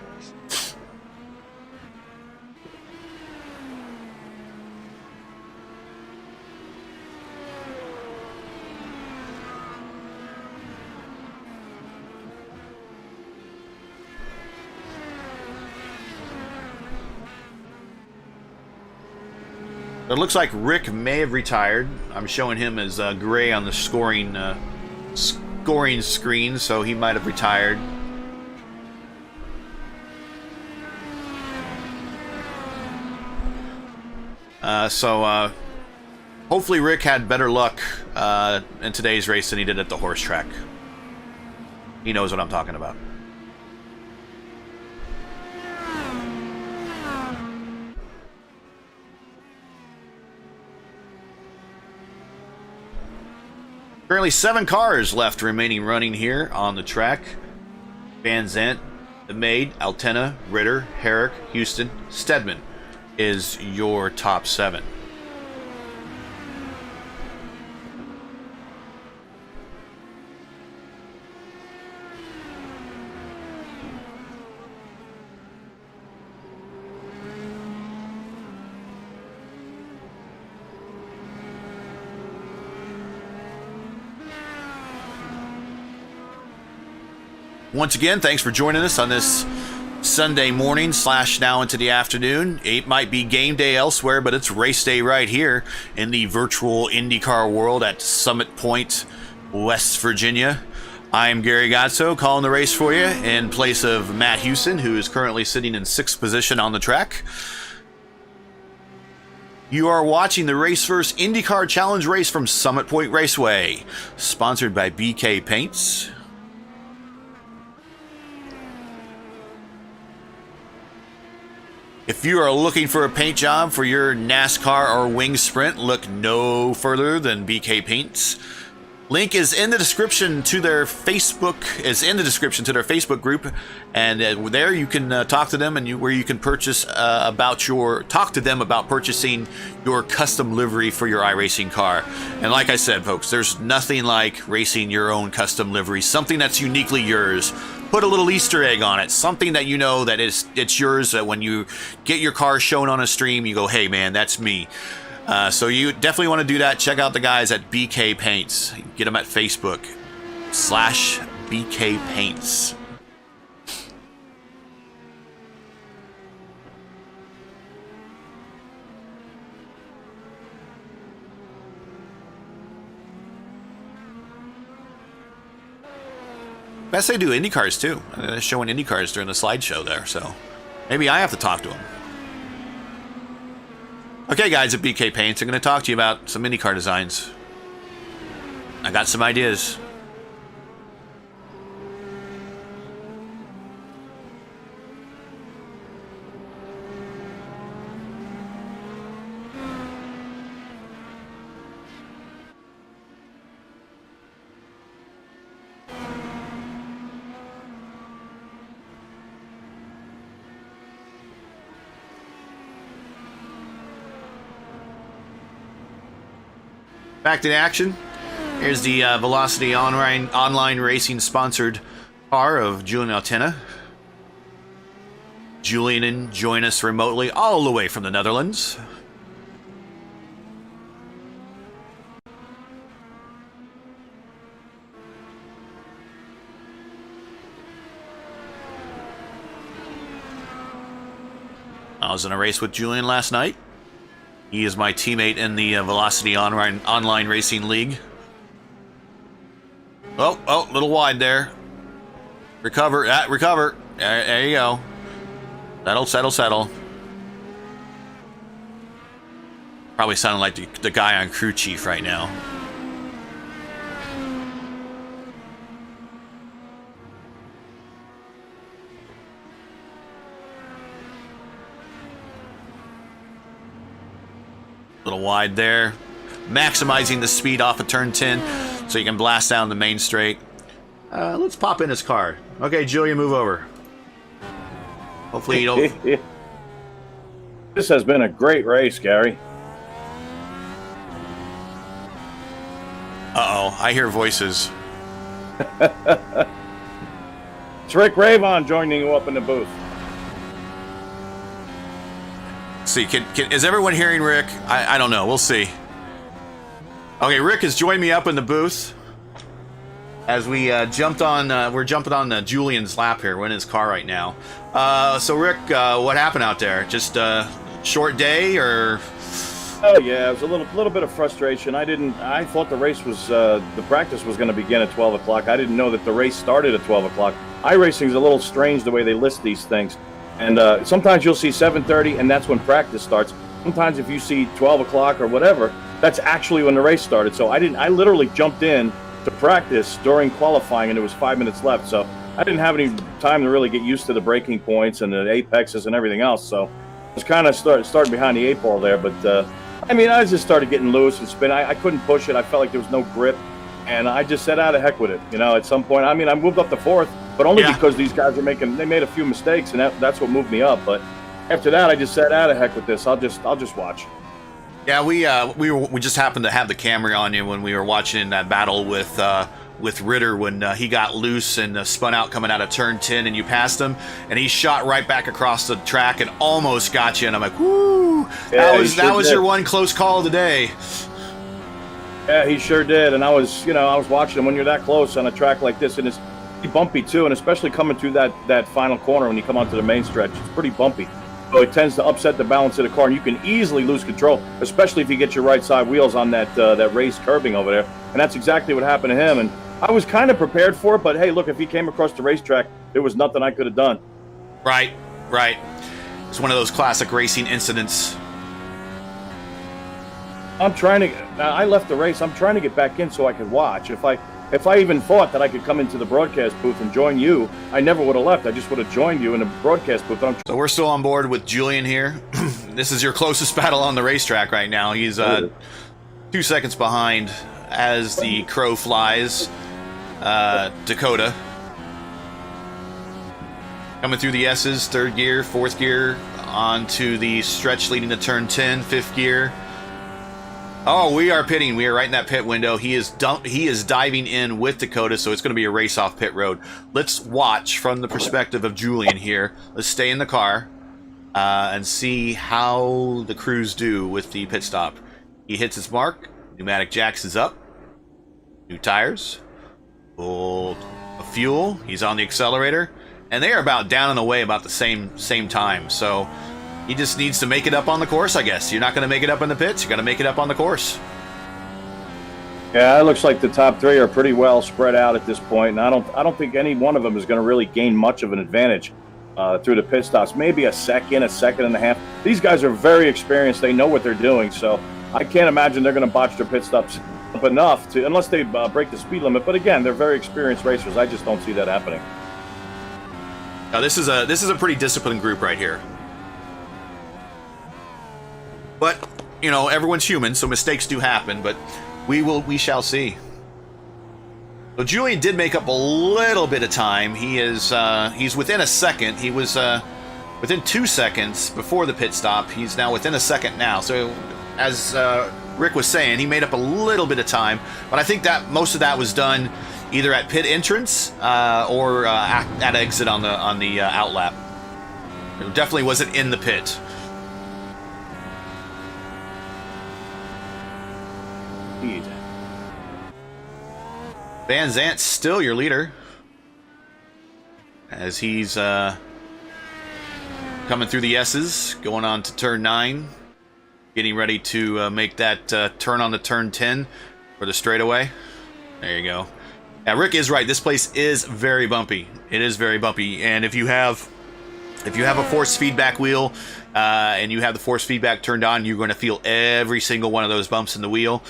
It looks like Rick may have retired. I'm showing him as gray on the scoring screen, so he might have retired. So hopefully Rick had better luck in today's race than he did at the horse track. He knows what I'm talking about. Currently 7 cars left remaining running here on the track. Van Zandt, De Maid, Altena, Ritter, Herrick, Houston, Stedman is your top 7. Once again, thanks for joining us on this Sunday morning / now into the afternoon. It might be game day elsewhere, but it's race day right here in the virtual IndyCar world at Summit Point, West Virginia. I'm Gary Gazzo calling the race for you in place of Matt Houston, who is currently sitting in 6th position on the track. You are watching the RaceVerse IndyCar Challenge race from Summit Point Raceway, sponsored by BK Paints. If you are looking for a paint job for your NASCAR or wing sprint, look no further than BK Paints. Link is in the description to their Facebook. Group, and there you can talk to them, and where you can purchase talk to them about purchasing your custom livery for your iRacing car. And like I said, folks, there's nothing like racing your own custom livery, something that's uniquely yours. Put a little Easter egg on it, something that you know that it's yours. That when you get your car shown on a stream, you go, "Hey, man, that's me." So you definitely want to do that. Check out the guys at BK Paints. Get them at Facebook/BK Paints. Best they do IndyCars too. They're showing IndyCars during the slideshow there, so maybe I have to talk to them. Okay, guys at BK Paints, I'm going to talk to you about some IndyCar designs. I got some ideas. Back to the action. Here's the Velocity online racing sponsored car of Julian Altena. Julian join us remotely all the way from the Netherlands. I was in a race with Julian last night. He is my teammate in the Velocity online racing league. Oh, a little wide there. Recover, recover. There you go. Settle. Probably sounding like the guy on Crew Chief right now. Little wide there. Maximizing the speed off of turn 10 so you can blast down the main straight. Let's pop in his car. Okay, Julian, move over. Hopefully you don't...
This has been a great race, Gary.
Uh-oh, I hear voices.
It's Rick Ravon joining you up in the booth.
See, is everyone hearing Rick? I don't know. We'll see. Okay, Rick has joined me up in the booth as we jumped on. We're jumping on Julian's lap here. We're in his car right now. So, Rick, what happened out there? Just a short day, or?
Oh yeah, it was a little bit of frustration. I thought the race was the practice was going to begin at 12 o'clock. I didn't know that the race started at 12 o'clock. iRacing is a little strange the way they list these things. And sometimes you'll see 7:30, and that's when practice starts. Sometimes if you see 12 o'clock or whatever, that's actually when the race started. So I literally jumped in to practice during qualifying, and it was 5 minutes left. So I didn't have any time to really get used to the braking points and the apexes and everything else. So I was kind of starting behind the 8 ball there. But, I mean, I just started getting loose and spin. I couldn't push it. I felt like there was no grip. And I just said, out of heck with it. You know, at some point, I mean, I moved up to 4th. But only because these guys are they made a few mistakes, and that's what moved me up. But after that, I just said, "Ah, the heck with this. I'll just watch."
Yeah, we just happened to have the camera on you when we were watching that battle with Ritter when he got loose and spun out coming out of turn 10, and you passed him, and he shot right back across the track and almost got you. And I'm like, "Woo!"
Yeah,
that was your one close call of the day.
Yeah, he sure did. And I was watching him. When you're that close on a track like this, and it's bumpy too, and especially coming through that final corner when you come onto the main stretch, it's pretty bumpy. So it tends to upset the balance of the car, and you can easily lose control, especially if you get your right side wheels on that raised curbing over there. And that's exactly what happened to him. And I was kind of prepared for it, but hey, look, if he came across the racetrack, there was nothing I could have done.
Right. It's one of those classic racing incidents.
I left the race. I'm trying to get back in so I could watch. If I even thought that I could come into the broadcast booth and join you, I never would have left. I just would have joined you in the broadcast booth.
So we're still on board with Julian here. This is your closest battle on the racetrack right now. He's 2 seconds behind as the crow flies. Dakota. Coming through the S's, 3rd gear, 4th gear, onto the stretch leading to turn 10, 5th gear. Oh, we are pitting. We are right in that pit window. He is diving in with Dakota, so it's going to be a race off pit road. Let's watch from the perspective of Julian here. Let's stay in the car and see how the crews do with the pit stop. He hits his mark. Pneumatic jacks is up. New tires. Full of fuel. He's on the accelerator. And they are about down and away about the same time. So he just needs to make it up on the course, I guess. You're not going to make it up in the pits. You're going to make it up on the course.
Yeah, it looks like the top 3 are pretty well spread out at this point, and I don't think any one of them is going to really gain much of an advantage through the pit stops. Maybe a second and a half. These guys are very experienced. They know what they're doing, so I can't imagine they're going to botch their pit stops up enough to, unless they break the speed limit. But again, they're very experienced racers. I just don't see that happening.
Now, this is a pretty disciplined group right here. But, you know, everyone's human, so mistakes do happen, but we shall see. So Julian did make up a little bit of time. He's within a second. He was within 2 seconds before the pit stop. He's now within a second now. So as Rick was saying, he made up a little bit of time, but I think that most of that was done either at pit entrance or at exit on the outlap. It definitely wasn't in the pit. Van Zant's still your leader as he's coming through the S's, going on to turn 9, getting ready to make that turn on to turn 10 for the straightaway. There you go. Now, Rick is right. This place is very bumpy. It is very bumpy, and if you have a force feedback wheel and you have the force feedback turned on, you're going to feel every single one of those bumps in the wheel.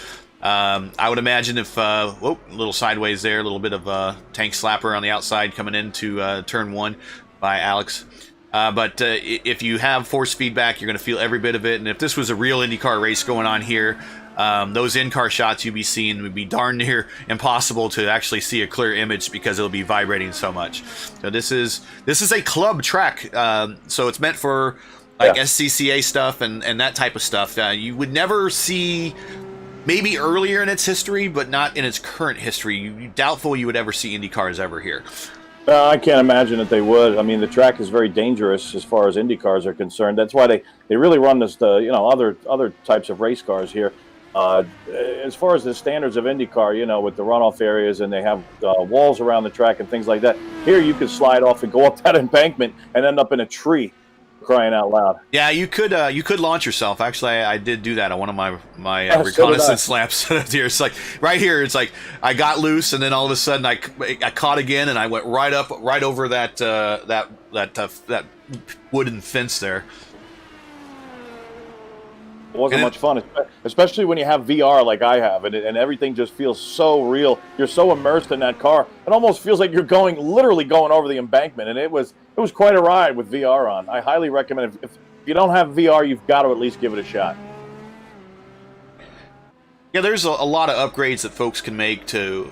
I would imagine if, whoa, a little sideways there, a little bit of a tank slapper on the outside coming into turn 1 by Alex. But if you have force feedback, you're going to feel every bit of it. And if this was a real IndyCar race going on here, those in-car shots you'd be seeing would be darn near impossible to actually see a clear image because it'll be vibrating so much. So this is a club track, so it's meant for like SCCA stuff and that type of stuff. You would never see. Maybe earlier in its history, but not in its current history. Doubtful you would ever see Indy cars ever here.
I can't imagine that they would. I mean, the track is very dangerous as far as Indy cars are concerned. That's why they really run this, other types of race cars here. As far as the standards of IndyCar, with the runoff areas, and they have walls around the track and things like that. Here, you could slide off and go up that embankment and end up in a tree. Crying out loud. Yeah,
you could launch yourself. Actually, I did do that on one of my reconnaissance laps here. It's like right here. It's like I got loose, and then all of a sudden I caught again, and I went right over that wooden fence there.
It wasn't much fun, especially when you have VR like I have, and everything just feels so real. You're so immersed in that car. It almost feels like you're literally going over the embankment, and it was quite a ride with VR on. I highly recommend it. If you don't have VR, you've got to at least give it a shot.
Yeah, there's a lot of upgrades that folks can make to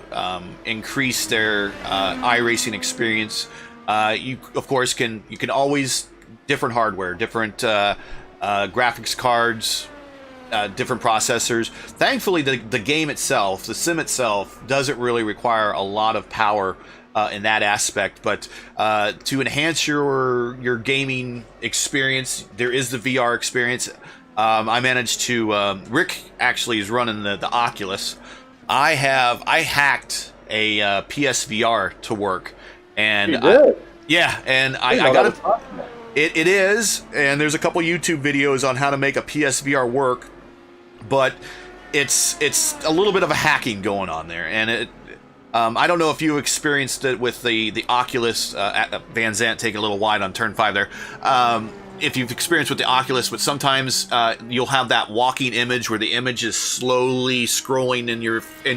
increase their iRacing experience. You of course can always different hardware, different graphics cards, different processors. Thankfully, the game itself, the sim itself, doesn't really require a lot of power in that aspect. But to enhance your gaming experience, there is the VR experience. I managed to. Rick actually is running the Oculus. I hacked a PSVR to work, and
you did?
I got it. It is, and there's a couple YouTube videos on how to make a PSVR work, but it's a little bit of a hacking going on there, and I don't know if you experienced it with the Oculus. Van Zant taking a little wide on turn 5 there. If you've experienced with the Oculus, but sometimes you'll have that walking image where the image is slowly scrolling in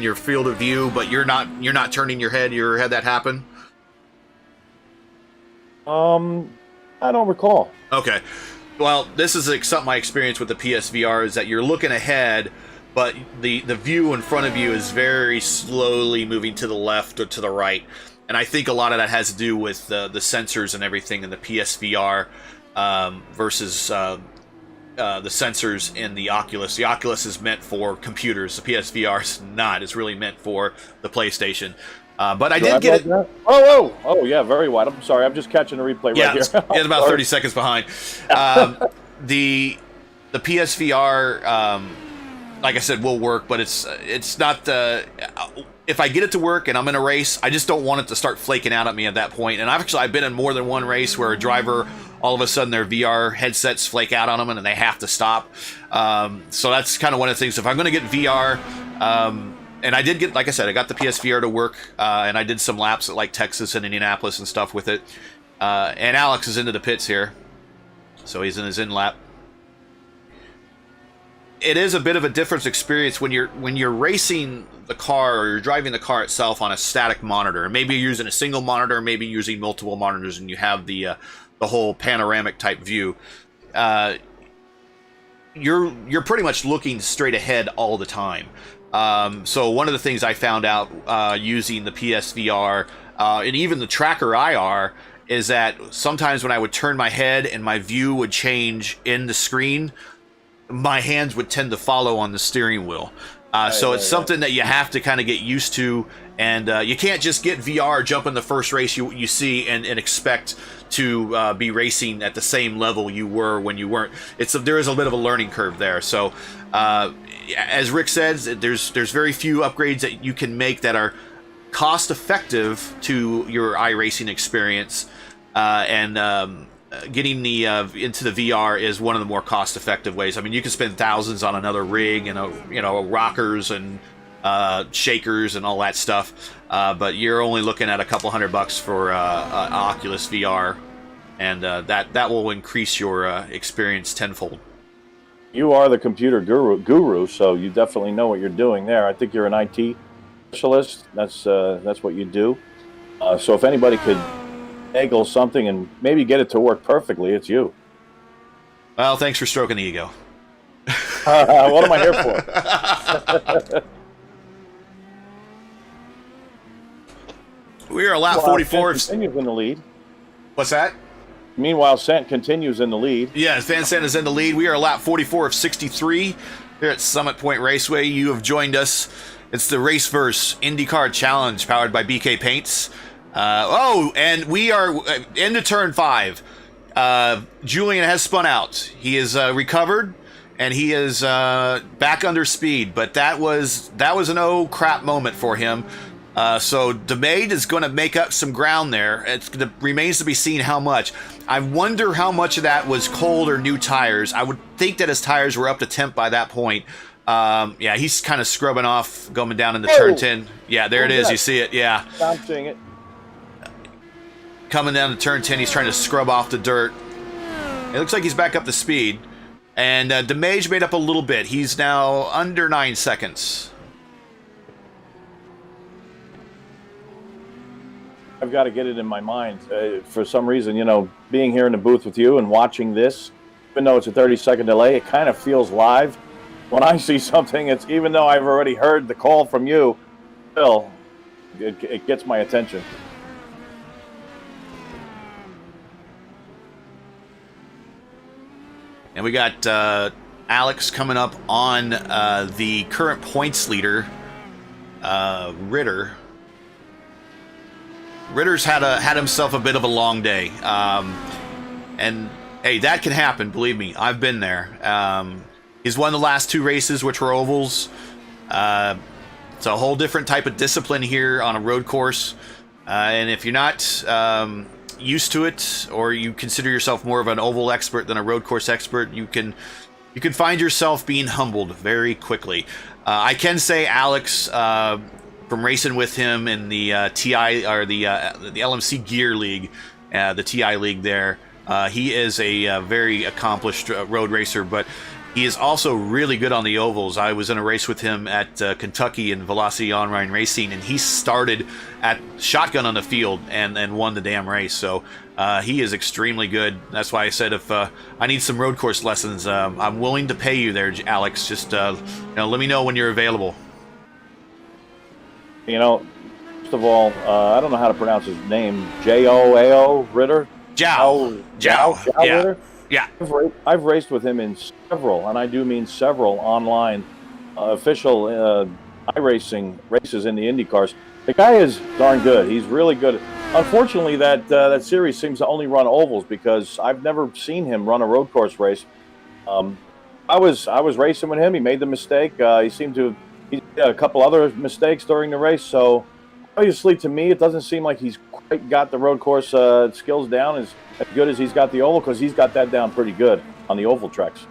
your field of view, but you're not turning your head. You ever had that happen?
I don't recall.
Okay. Well, this is something I experienced with the PSVR is that you're looking ahead, but the view in front of you is very slowly moving to the left or to the right. And I think a lot of that has to do with the sensors and everything in the PSVR versus the sensors in the Oculus. The Oculus is meant for computers. The PSVR is not. It's really meant for the PlayStation. But I did get it.
Oh, yeah, very wide. I'm sorry. I'm just catching a replay right here.
It's about 30 seconds behind. The PSVR, like I said, will work, but it's not the. If I get it to work and I'm in a race, I just don't want it to start flaking out at me at that point. And I've been in more than one race where a driver, all of a sudden their VR headsets flake out on them and they have to stop. So that's kind of one of the things. If I'm going to get VR, and I did get, like I said, I got the PSVR to work, and I did some laps at like Texas and Indianapolis and stuff with it. And Alex is into the pits here, so he's in his in lap. It is a bit of a different experience when you're racing the car or you're driving the car itself on a static monitor. Maybe you're using a single monitor, maybe you're using multiple monitors, and you have the whole panoramic type view. You're pretty much looking straight ahead all the time. So one of the things I found out using the PSVR and even the Tracker IR is that sometimes when I would turn my head and my view would change in the screen, my hands would tend to follow on the steering wheel. So it's something that you have to kind of get used to, and you can't just get VR, jump in the first race you see, and expect to be racing at the same level you were when you weren't. There is a bit of a learning curve there. So as Rick says, there's very few upgrades that you can make that are cost effective to your iRacing experience, and getting the into the VR is one of the more cost-effective ways. I mean, you can spend thousands on another rig and rockers and shakers and all that stuff, but you're only looking at a couple $100 for Oculus VR, and that will increase your experience tenfold.
You are the computer guru, so you definitely know what you're doing there. I think you're an IT specialist. That's what you do. So if anybody could angle something and maybe get it to work perfectly, it's you.
Well, thanks for stroking the ego.
What am I here for?
We are lap 44.
Continues in the lead.
What's that?
Meanwhile, Sant continues in the lead.
Yeah, Van Sant is in the lead. We are lap 44 of 63 here at Summit Point Raceway. You have joined us. It's the RaceVerse IndyCar Challenge powered by BK Paints. And we are into turn 5. Julian has spun out. He is recovered, and he is back under speed. But that was an oh crap moment for him. So DeMade is going to make up some ground there. It remains to be seen how much. I wonder how much of that was cold or new tires. I would think that his tires were up to temp by that point. Yeah, he's kind of scrubbing off going down into turn 10. Yeah, there it is. You see it. Yeah.
I'm seeing it.
Coming down to turn 10, he's trying to scrub off the dirt. It looks like he's back up to speed. And DeMage made up a little bit. He's now under 9 seconds.
I've got to get it in my mind. For some reason, being here in the booth with you and watching this, even though it's a 30-second delay, it kind of feels live. When I see something, it's even though I've already heard the call from you, still, it gets my attention.
And we got Alex coming up on the current points leader, Ritter. Ritter's had himself a bit of a long day. And, hey, that can happen, believe me. I've been there. He's won the last 2 races, which were ovals. It's a whole different type of discipline here on a road course. And if you're not used to it, or you consider yourself more of an oval expert than a road course expert, you can find yourself being humbled very quickly. I can say Alex, from racing with him in the TI or the LMC Gear League, the TI League there, he is a very accomplished road racer. But He is also really good on the ovals. I was in a race with him at Kentucky in Velocity Online Racing, and he started at shotgun on the field and won the damn race. So he is extremely good. That's why I said if I need some road course lessons, I'm willing to pay you there, Alex. Just let me know when you're available.
You know, first of all, I don't know how to pronounce his name. J-O-A-O Ritter?
Jow.
Yeah.
Ritter? Yeah.
I've raced with him in several, and I do mean several, online official iRacing races in the IndyCars. The guy is darn good. He's really good. Unfortunately, that series seems to only run ovals because I've never seen him run a road course race. I was racing with him. He made the mistake. He did a couple other mistakes during the race. So obviously, to me, it doesn't seem like he's quite got the road course skills down as good as he's got the oval, because he's got that down pretty good on the oval tracks.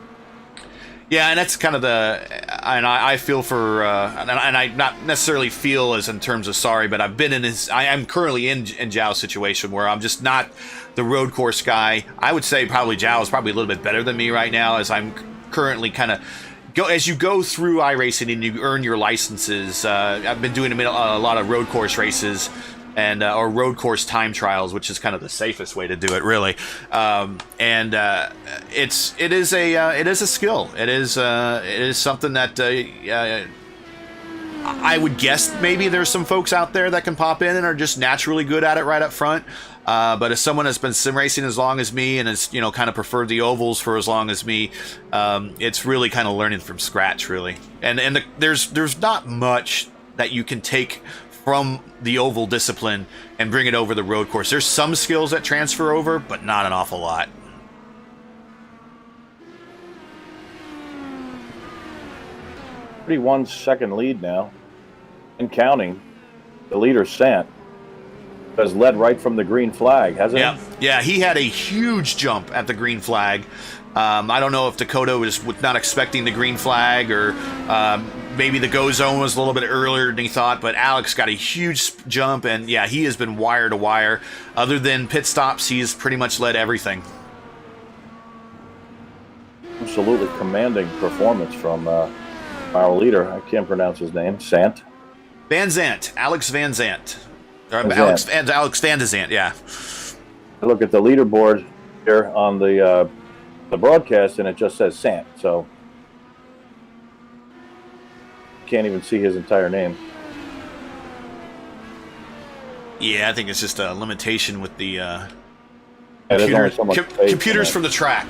Yeah, and that's kind of and I feel for, and I not necessarily feel as in terms of sorry, but I've been in I am currently in Zhao's situation where I'm just not the road course guy. I would say probably Zhao is probably a little bit better than me right now, as I'm currently kind of, as you go through iRacing and you earn your licenses. I've been doing a lot of road course races, and or road course time trials, which is kind of the safest way to do it, really. It is a skill. It is something that I would guess maybe there's some folks out there that can pop in and are just naturally good at it right up front. But as someone that's been sim racing as long as me and has kind of preferred the ovals for as long as me, it's really kind of learning from scratch, really. And there's not much that you can take from the oval discipline and bring it over the road course. There's some skills that transfer over, but not an awful lot.
Pretty 1 second lead now, and counting. The leader, Sant, has led right from the green flag, hasn't he?
Yeah, he had a huge jump at the green flag. I don't know if Dakota was not expecting the green flag, or maybe the go zone was a little bit earlier than he thought, but Alex got a huge jump, and yeah, he has been wire to wire. Other than pit stops, he's pretty much led everything.
Absolutely commanding performance from our leader. I can't pronounce his name. Sant?
Van Zandt. Alex Van Zandt. Alex Van de Zandt, yeah.
I look at the leaderboard here on the broadcast, and it just says Sant, so can't even see his entire name.
Yeah, I think it's just a limitation with the computers from the track.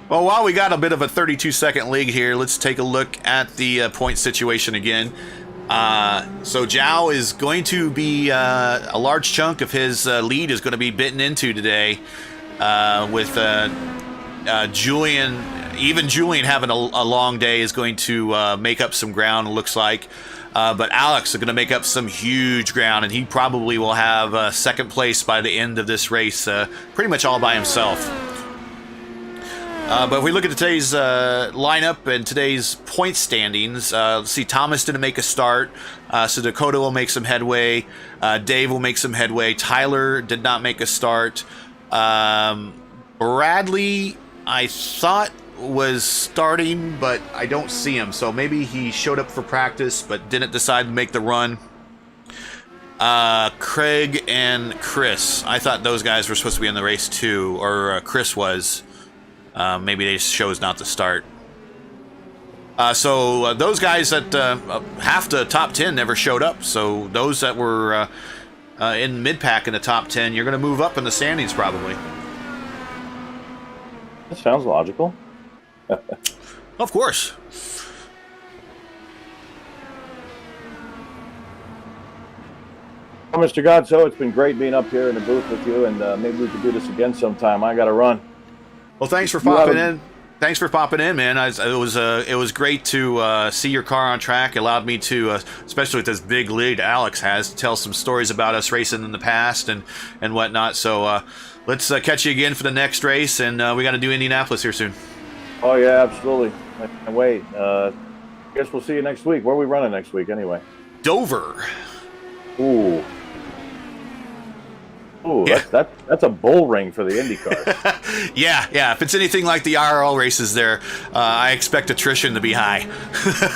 Well, while we got a bit of a 32-second lead here, let's take a look at the point situation again. So Zhao is going to be a large chunk of his lead is going to be bitten into today, with Julian. Even Julian having a long day is going to make up some ground, it looks like. But Alex is going to make up some huge ground, and he probably will have second place by the end of this race, pretty much all by himself. But if we look at today's lineup and today's point standings, let's see, Thomas didn't make a start, so Dakota will make some headway. Dave will make some headway. Tyler did not make a start. Bradley, I thought, was starting, but I don't see him, so maybe he showed up for practice but didn't decide to make the run. Craig and Chris, I thought those guys were supposed to be in the race too, or Chris was. Maybe they chose not to start. So those guys that half the top 10 never showed up. So those that were in mid-pack in the top 10, you're going to move up in the standings probably.
That sounds logical.
Of course.
Well, Mr. Godso, it's been great being up here in the booth with you, and maybe we could do this again sometime. I got to run.
Well, thanks for popping in. Thanks for popping in, man. It was great to see your car on track. It allowed me to, especially with this big lead Alex has, to tell some stories about us racing in the past and whatnot. So let's catch you again for the next race, and we got to do Indianapolis here soon.
Oh yeah, absolutely. I can't wait. I guess we'll see you next week. Where are we running next week, anyway?
Dover.
Ooh. Ooh,
Yeah.
that's a bull ring for the IndyCar.
Yeah. If it's anything like the IRL races there, I expect attrition to be high.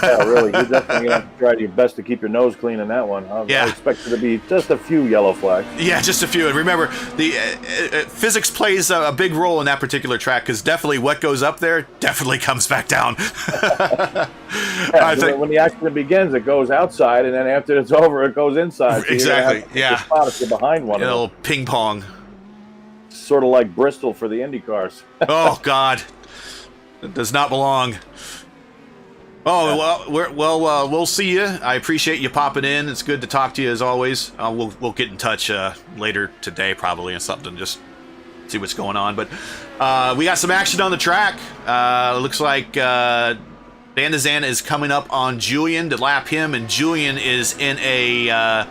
Yeah, really. You're definitely going to have to try your best to keep your nose clean in that one. I expect there to be just a few yellow flags.
Yeah, just a few. And remember, the physics plays a big role in that particular track, because definitely what goes up there definitely comes back down.
Yeah, when the accident begins, it goes outside, and then after it's over, it goes inside. So
exactly, yeah.
Spot if you're behind one
A
of
little
them.
ping pong.
Sort of like Bristol for the IndyCars.
Oh, God. It does not belong. Oh, well, we'll see you. I appreciate you popping in. It's good to talk to you as always. We'll get in touch later today probably or something, just see what's going on. But we got some action on the track. Looks like Van de Zandt is coming up on Julian to lap him, and Julian is in a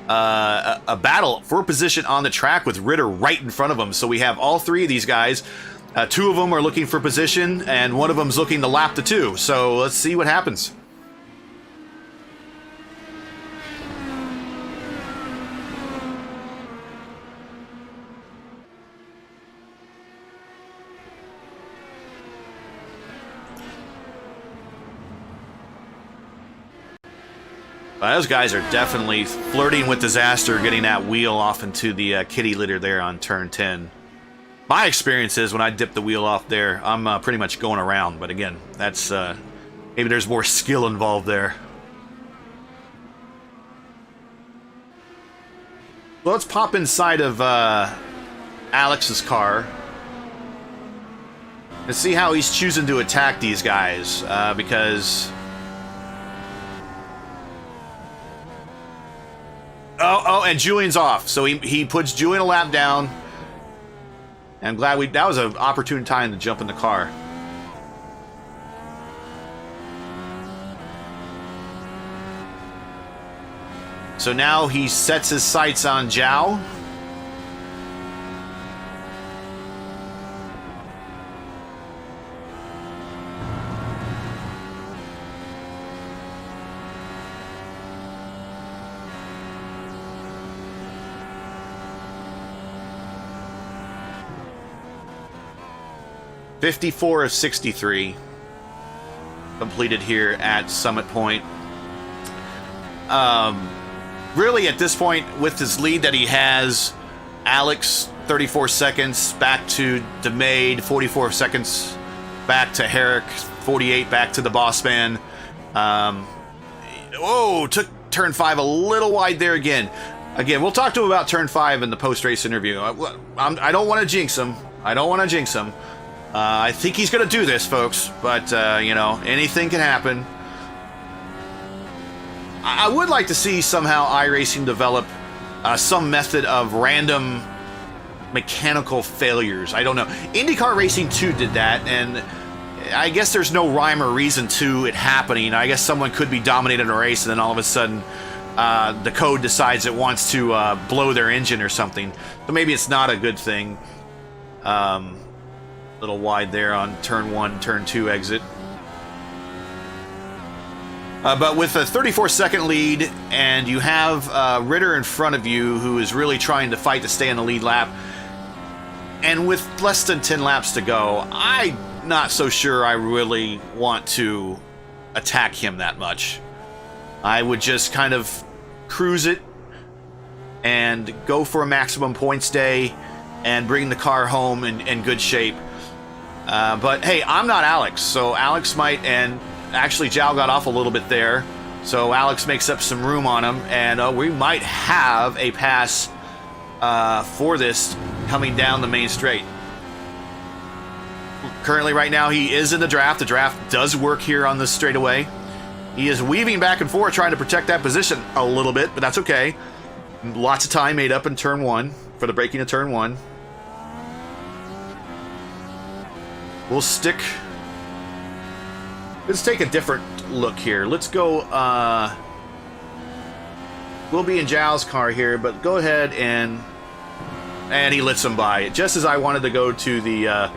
battle for position on the track with Ritter right in front of him. So we have all three of these guys. Two of them are looking for position, and one of them's looking to lap the two. So let's see what happens. Those guys are definitely flirting with disaster, getting that wheel off into the kitty litter there on turn 10. My experience is when I dip the wheel off there, I'm pretty much going around. But again, that's maybe there's more skill involved there. Well, let's pop inside of Alex's car and see how he's choosing to attack these guys, because... Oh, and Julian's off. So he puts Julian a lap down. And I'm glad that was an opportune time to jump in the car. So now he sets his sights on Zhao. .54 of 63 completed here at Summit Point. Really, at this point, with his lead that he has, Alex 34 seconds back to DeMade, 44 seconds back to Herrick, 48 back to the boss man. Took turn 5 a little wide there again. Again, we'll talk to him about turn 5 in the post-race interview. I don't want to jinx him. I think he's going to do this, folks, but, anything can happen. I would like to see somehow iRacing develop some method of random mechanical failures. I don't know. IndyCar Racing 2 did that, and I guess there's no rhyme or reason to it happening. I guess someone could be dominating a race, and then all of a sudden the code decides it wants to blow their engine or something. So maybe it's not a good thing. Little wide there on turn 1, turn 2 exit. But with a 34-second lead, and you have Ritter in front of you, who is really trying to fight to stay on the lead lap, and with less than 10 laps to go, I'm not so sure I really want to attack him that much. I would just kind of cruise it and go for a maximum points day and bring the car home in good shape. But hey, I'm not Alex, so Alex might, and actually Zhao got off a little bit there, so Alex makes up some room on him, and we might have a pass for this coming down the main straight. Currently, right now, he is in the draft. The draft does work here on this straightaway. He is weaving back and forth, trying to protect that position a little bit, but that's okay. Lots of time made up in turn 1 for the braking of turn 1. We'll stick... Let's take a different look here. Let's go... We'll be in Zhao's car here, but go ahead and... And he lets him by. Just as I wanted to go to the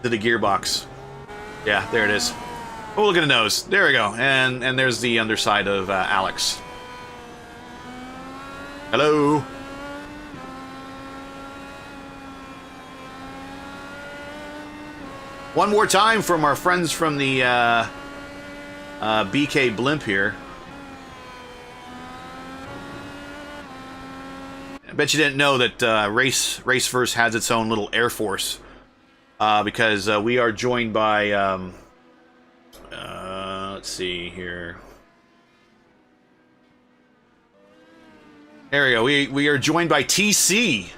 gearbox. Yeah, there it is. Oh, look at the nose. There we go. And there's the underside of Alex. Hello. One more time from our friends from the BK Blimp here. I bet you didn't know that RaceVerse has its own little Air Force, because we are joined by, let's see here. There we go. We are joined by TC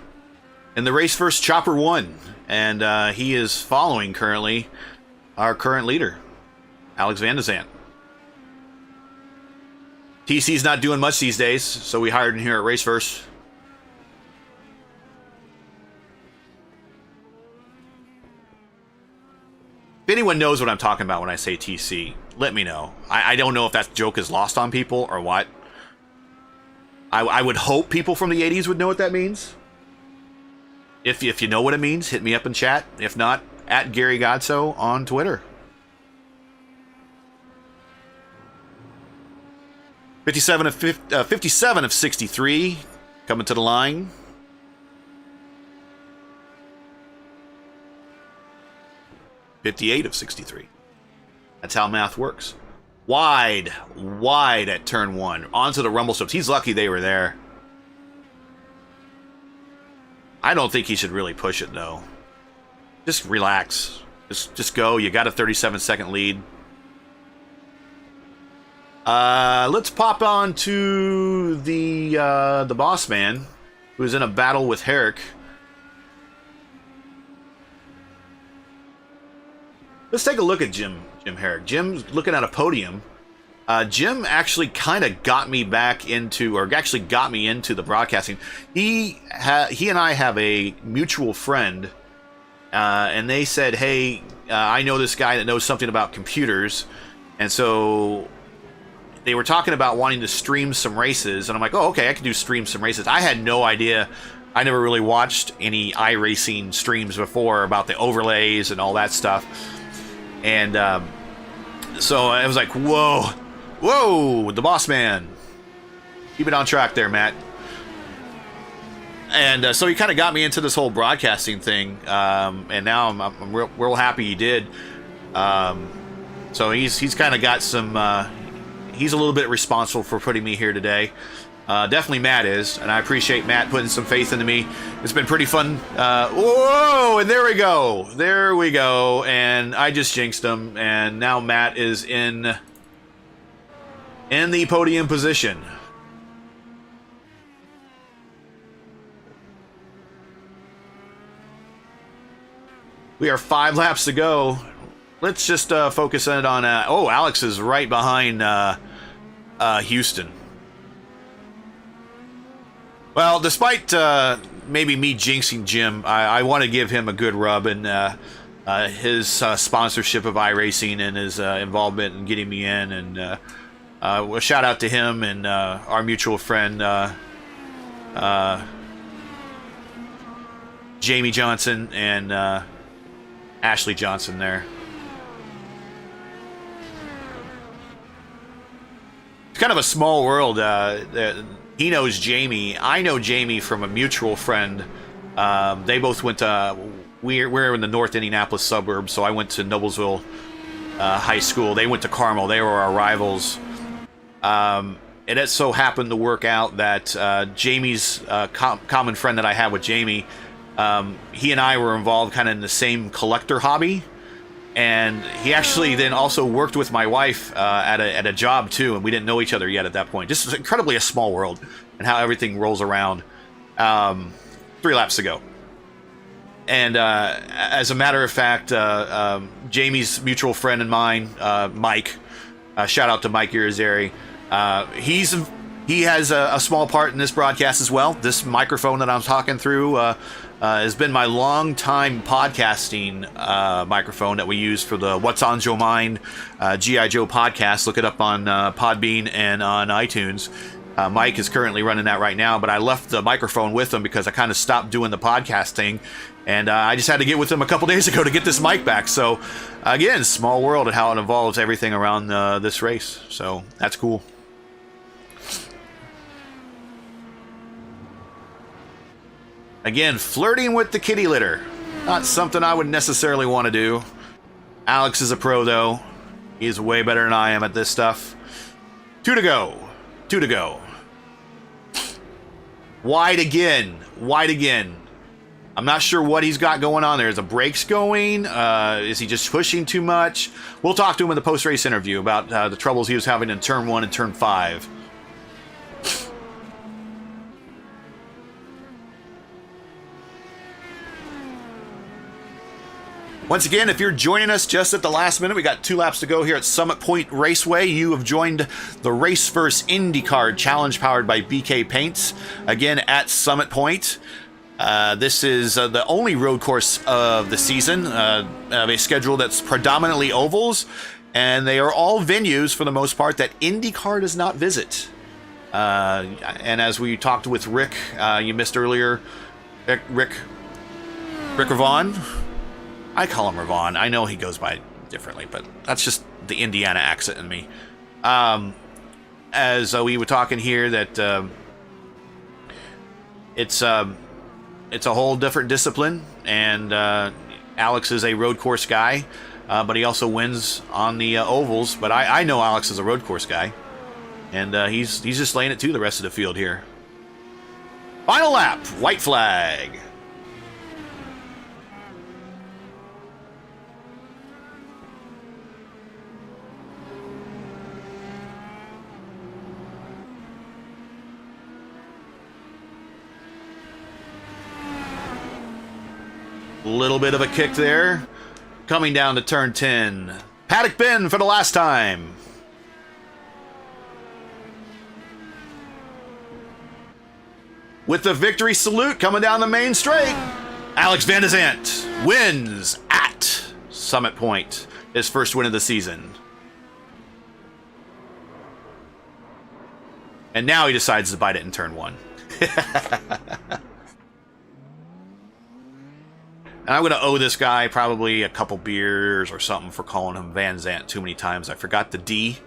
in the RaceVerse Chopper 1, and he is following currently our current leader, Alex Van de Zandt. TC's not doing much these days, so we hired him here at RaceVerse. If anyone knows what I'm talking about when I say TC, let me know. I don't know if that joke is lost on people or what. I would hope people from the 80s would know what that means. If you know what it means, hit me up in chat. If not, at Gary Godso on Twitter. 57 of 63 coming to the line. .58 of 63. That's how math works. Wide at turn 1. Onto the rumble strips. He's lucky they were there. I don't think he should really push it, though. Just relax. Just go. You got a 37-second lead. Let's pop on to the boss man, who's in a battle with Herrick. Let's take a look at Jim Herrick. Jim's looking at a podium. Jim actually kind of got me back into, or actually got me into the broadcasting. He and I have a mutual friend, and they said, hey, I know this guy that knows something about computers, and so they were talking about wanting to stream some races, and I'm like, oh, okay, I can stream some races. I had no idea. I never really watched any iRacing streams before about the overlays and all that stuff. And so I was like, whoa, the boss man. Keep it on track there, Matt. And so he kind of got me into this whole broadcasting thing, and now I'm real happy he did. So he's kind of got some. He's a little bit responsible for putting me here today. Definitely Matt is, and I appreciate Matt putting some faith into me. It's been pretty fun. Whoa, and there we go, and I just jinxed him, and now Matt is in the podium position. We are 5 laps to go. Let's just focus in on... Alex is right behind Houston. Well, despite maybe me jinxing Jim, I want to give him a good rub, and his sponsorship of iRacing and his involvement in getting me in, and a shout out to him and our mutual friend Jamie Johnson and Ashley Johnson there. It's kind of a small world. He knows Jamie. I know Jamie from a mutual friend. They both went to... We're in the North Indianapolis suburbs, so I went to Noblesville High School. They went to Carmel. They were our rivals. It so happened to work out that Jamie's common friend that I had with Jamie, he and I were involved kind of in the same collector hobby. And he actually then also worked with my wife at a job too, and we didn't know each other yet at that point. Just incredibly a small world, and how everything rolls around. 3 laps to go, and as a matter of fact, Jamie's mutual friend and mine, Mike. Shout out to Mike Irizarry. He has a small part in this broadcast as well. This microphone that I'm talking through has been my long-time podcasting microphone that we use for the What's on Joe Mind G.I. Joe podcast. Look it up on Podbean and on iTunes. Mike is currently running that right now, but I left the microphone with him because I kind of stopped doing the podcast thing, and I just had to get with him a couple days ago to get this mic back. So, again, small world and how it involves everything around this race. So, that's cool. Again, flirting with the kitty litter. Not something I would necessarily want to do. Alex is a pro, though. He's way better than I am at this stuff. 2 to go. 2 to go. Wide again. Wide again. I'm not sure what he's got going on there. Is the brakes going? Is he just pushing too much? We'll talk to him in the post-race interview about the troubles he was having in Turn 1 and Turn 5. Once again, if you're joining us just at the last minute, we got 2 laps to go here at Summit Point Raceway. You have joined the RaceVerse IndyCar Challenge powered by BK Paints. Again, at Summit Point. This is the only road course of the season, of a schedule that's predominantly ovals, and they are all venues, for the most part, that IndyCar does not visit. And as we talked with Rick, you missed earlier, Rick Ravon. I call him Ravon. I know he goes by differently, but that's just the Indiana accent in me. As we were talking here, that it's a whole different discipline, and Alex is a road course guy, but he also wins on the ovals. But I know Alex is a road course guy, and he's just laying it to the rest of the field here. Final lap, white flag. Little bit of a kick there. Coming down to turn 10. Paddock bend for the last time. With the victory salute coming down the main straight, Alex Van de Zandt wins at Summit Point. His first win of the season. And now he decides to bite it in turn 1. And I'm going to owe this guy probably a couple beers or something for calling him Van Zandt too many times. I forgot the D.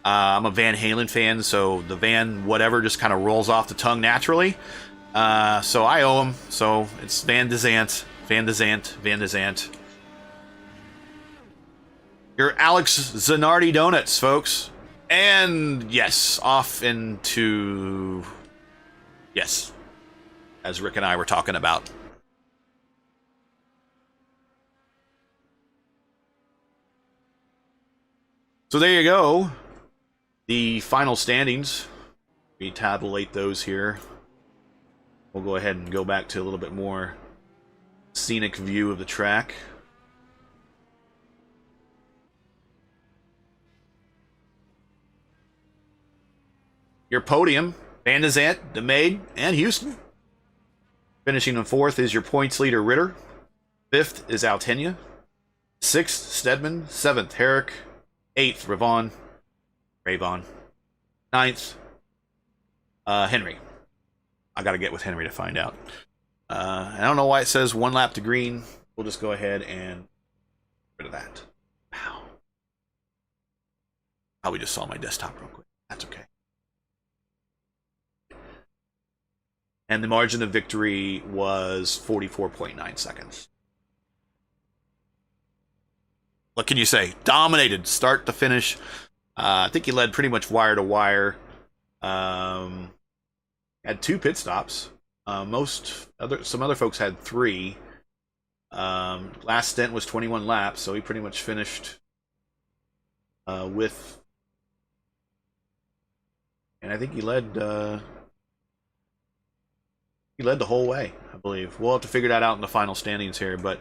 I'm a Van Halen fan, so the Van whatever just kind of rolls off the tongue naturally. So I owe him. So it's Van de Zandt, Van de Zandt, Van de Zandt. Your Alex Zanardi donuts, folks. And yes, off into... Yes. As Rick and I were talking about. So there you go. The final standings. We tabulate those here. We'll go ahead and go back to a little bit more scenic view of the track. Your podium, Van de Zandt, DeMade, and Houston. Finishing in 4th is your points leader, Ritter. 5th is Altenia. 6th, Stedman. 7th, Herrick. 8th, Ravon. 9th, Henry. I got to get with Henry to find out. I don't know why it says 1 lap to green. We'll just go ahead and get rid of that. Wow. Probably just saw my desktop real quick. That's okay. And the margin of victory was 44.9 seconds. What can you say? Dominated, start to finish. I think he led pretty much wire to wire. Had 2 pit stops. Some other folks had 3. Last stint was 21 laps, so he pretty much finished with. And I think he led the whole way, I believe. We'll have to figure that out in the final standings here, but.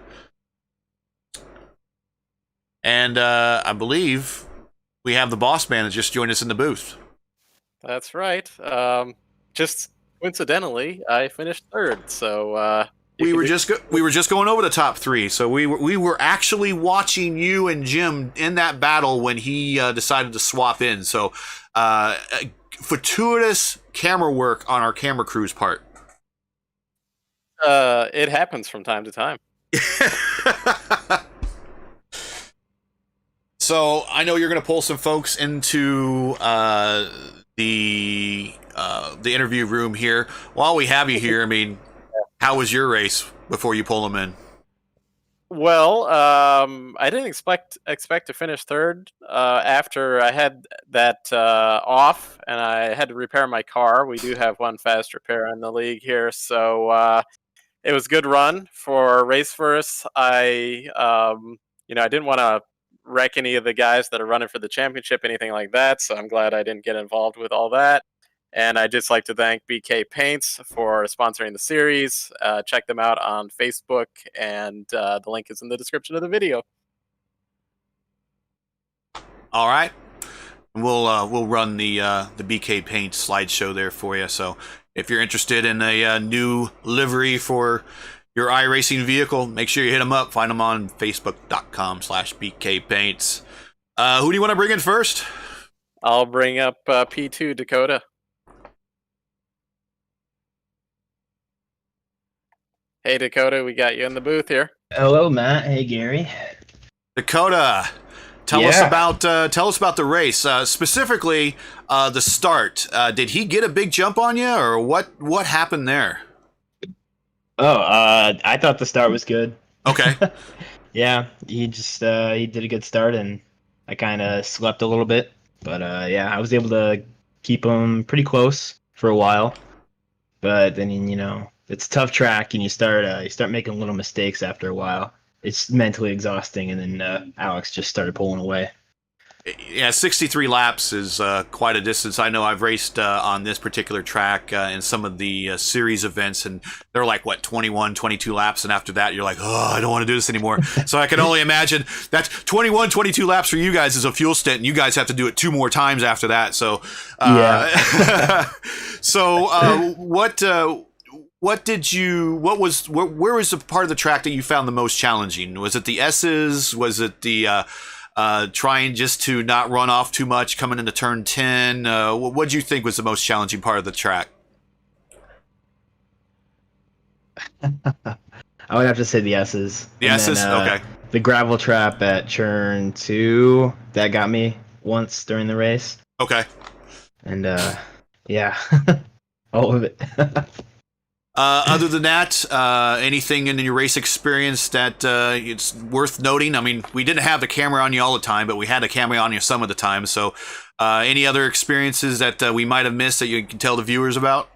And I believe we have the boss man that just joined us in the booth.
That's right. Just coincidentally, I finished 3rd, so
we were just going over the top 3. So we were actually watching you and Jim in that battle when he decided to swap in. So fortuitous camera work on our camera crew's part.
It happens from time to time.
So I know you're going to pull some folks into the interview room here. While we have you here, I mean, How was your race before you pull them in?
Well, I didn't expect to finish third. After I had that off, and I had to repair my car. We do have one fast repair in the league here, so it was a good run for RaceVerse. I didn't want to wreck any of the guys that are running for the championship, anything like that. So I'm glad I didn't get involved with all that. And I'd just like to thank BK Paints for sponsoring the series. Check them out on Facebook, and the link is in the description of the video.
All right, we'll run the BK Paint slideshow there for you. So if you're interested in a new livery for your iRacing vehicle, make sure you hit them up. Find them on Facebook.com/BK Paints. Who do you want to bring in first?
I'll bring up P2 Dakota. Hey, Dakota, we got you in the booth here.
Hello, Matt. Hey, Gary.
Dakota, tell us about the race, specifically the start. Did he get a big jump on you, or what happened there?
I thought the start was good.
Okay.
Yeah, he just he did a good start, and I kind of slept a little bit, but I was able to keep him pretty close for a while. But then it's a tough track, and you start making little mistakes after a while. It's mentally exhausting, and then Alex just started pulling away.
Yeah, 63 laps is quite a distance. I know I've raced on this particular track in some of the series events, and they're like, 21, 22 laps, and after that, you're like, oh, I don't want to do this anymore. So I can only imagine that 21, 22 laps for you guys is a fuel stint, and you guys have to do it 2 more times after that. So,
yeah.
So, where was the part of the track that you found the most challenging? Was it the S's? Was it the trying just to not run off too much coming into turn 10? What did you think was the most challenging part of the track?
I would have to say the S's.
The S's? Okay.
The gravel trap at turn 2, that got me once during the race.
Okay.
And yeah, all of it.
Other than that, anything in your race experience that it's worth noting? I mean, we didn't have the camera on you all the time, but we had a camera on you some of the time. So any other experiences that we might have missed that you can tell the viewers about?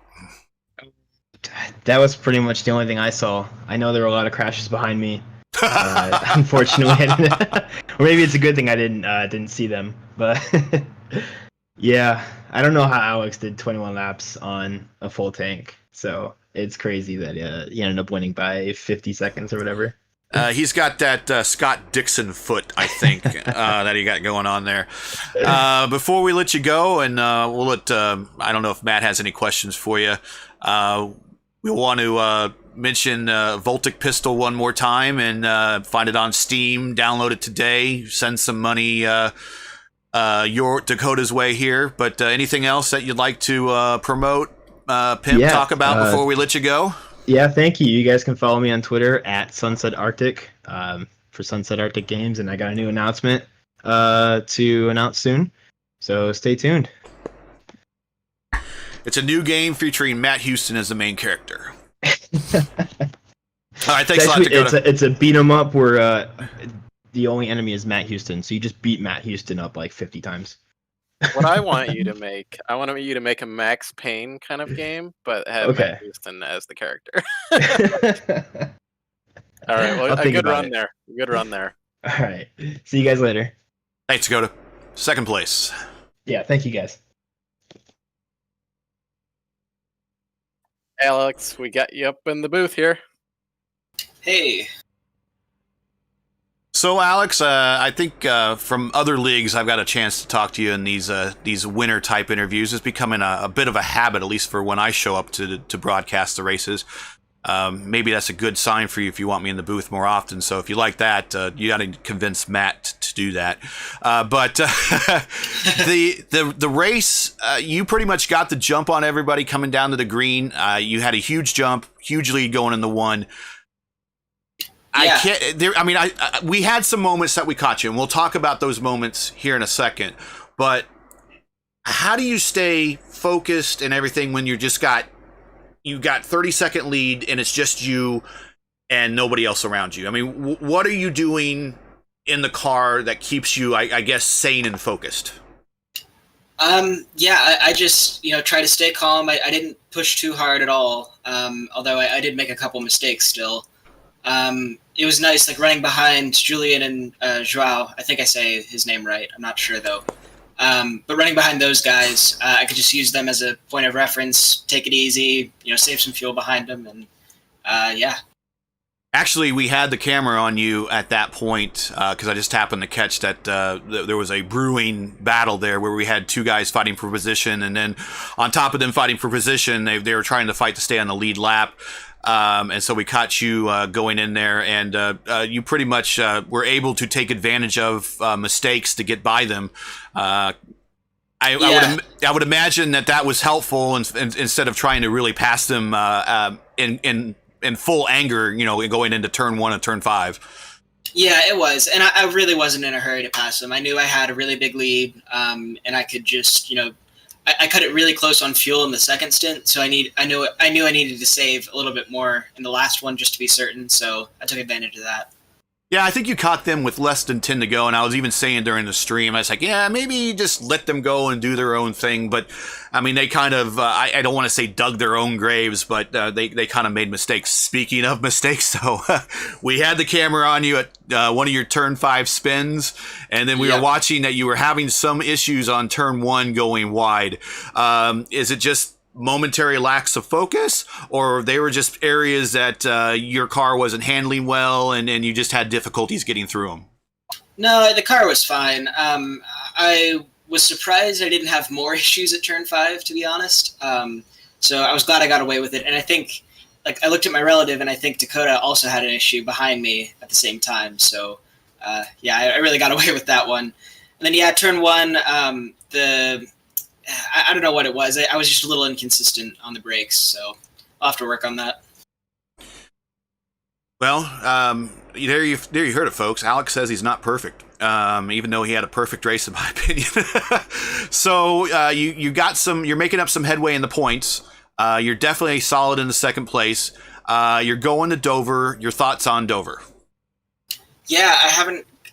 That was pretty much the only thing I saw. I know there were a lot of crashes behind me. Unfortunately, or maybe it's a good thing I didn't see them. But yeah, I don't know how Alex did 21 laps on a full tank. So it's crazy that he ended up winning by 50 seconds or whatever.
He's got that Scott Dixon foot, I think, that he got going on there. Before we let you go, and we'll let, I don't know if Matt has any questions for you. We want to mention Voltic Pistol one more time, and find it on Steam. Download it today. Send some money your Dakota's way here. But anything else that you'd like to promote, Pimp, talk about before we let you go?
Yeah, thank you. You guys can follow me on Twitter at Sunset Arctic for Sunset Arctic Games, and I got a new announcement to announce soon. So stay tuned.
It's a new game featuring Matt Houston as the main character. All right, thanks a lot, Dakota.
It's a beat 'em up where the only enemy is Matt Houston, so you just beat Matt Houston up like 50 times.
What I want you to make, a Max Payne kind of game, but have Matt Houston as the character. All right, well, a good run there. Good run there.
All right, see you guys later.
Thanks, Dakota. Second place.
Yeah, thank you guys.
Alex, we got you up in the booth here.
Hey.
So, Alex, I think from other leagues, I've got a chance to talk to you in these winner type interviews. It's becoming a bit of a habit, at least for when I show up to broadcast the races. Maybe that's a good sign for you if you want me in the booth more often. So if you like that, you got to convince Matt to do that. But the race, you pretty much got the jump on everybody coming down to the green. You had a huge jump, huge lead going in the one.
Yeah.
We had some moments that we caught you, and we'll talk about those moments here in a second. But how do you stay focused and everything when you're just got you got 30-second lead and it's just you and nobody else around you. I mean, what are you doing in the car that keeps you, I guess, sane and focused?
Yeah, I just, try to stay calm. I didn't push too hard at all. Although I did make a couple mistakes still. It was nice, like running behind Julian and Joao. I think I say his name right. I'm not sure though. But running behind those guys, I could just use them as a point of reference, take it easy, save some fuel behind them, and yeah.
Actually, we had the camera on you at that point because I just happened to catch that there was a brewing battle there where we had two guys fighting for position, and then on top of them fighting for position, they were trying to fight to stay on the lead lap. And so we caught you going in there, and you pretty much were able to take advantage of mistakes to get by them. I would imagine that was helpful instead of trying to really pass them in full anger, going into turn 1 and turn 5.
Yeah, it was, and I really wasn't in a hurry to pass them. I knew I had a really big lead, and I could just, I cut it really close on fuel in the second stint, so I knew I needed to save a little bit more in the last one just to be certain. So I took advantage of that.
Yeah, I think you caught them with less than 10 to go, and I was even saying during the stream, I was like, yeah, maybe just let them go and do their own thing. But, I mean, they kind of, I don't want to say dug their own graves, but they kind of made mistakes. Speaking of mistakes, so we had the camera on you at one of your turn 5 spins, and then we were watching that you were having some issues on turn 1 going wide. Is it just momentary lacks of focus, or they were just areas that your car wasn't handling well and you just had difficulties getting through them?
No, the car was fine. I was surprised I didn't have more issues at turn 5, to be honest. So I was glad I got away with it. And I think, I looked at my relative, and I think Dakota also had an issue behind me at the same time. So yeah, I really got away with that one. And then turn 1, I don't know what it was. I was just a little inconsistent on the brakes, so I'll have to work on that.
Well, there you heard it, folks. Alex says he's not perfect, even though he had a perfect race, in my opinion. So you're making up some headway in the points. You're definitely solid in the second place. You're going to Dover. Your thoughts on Dover?
Yeah,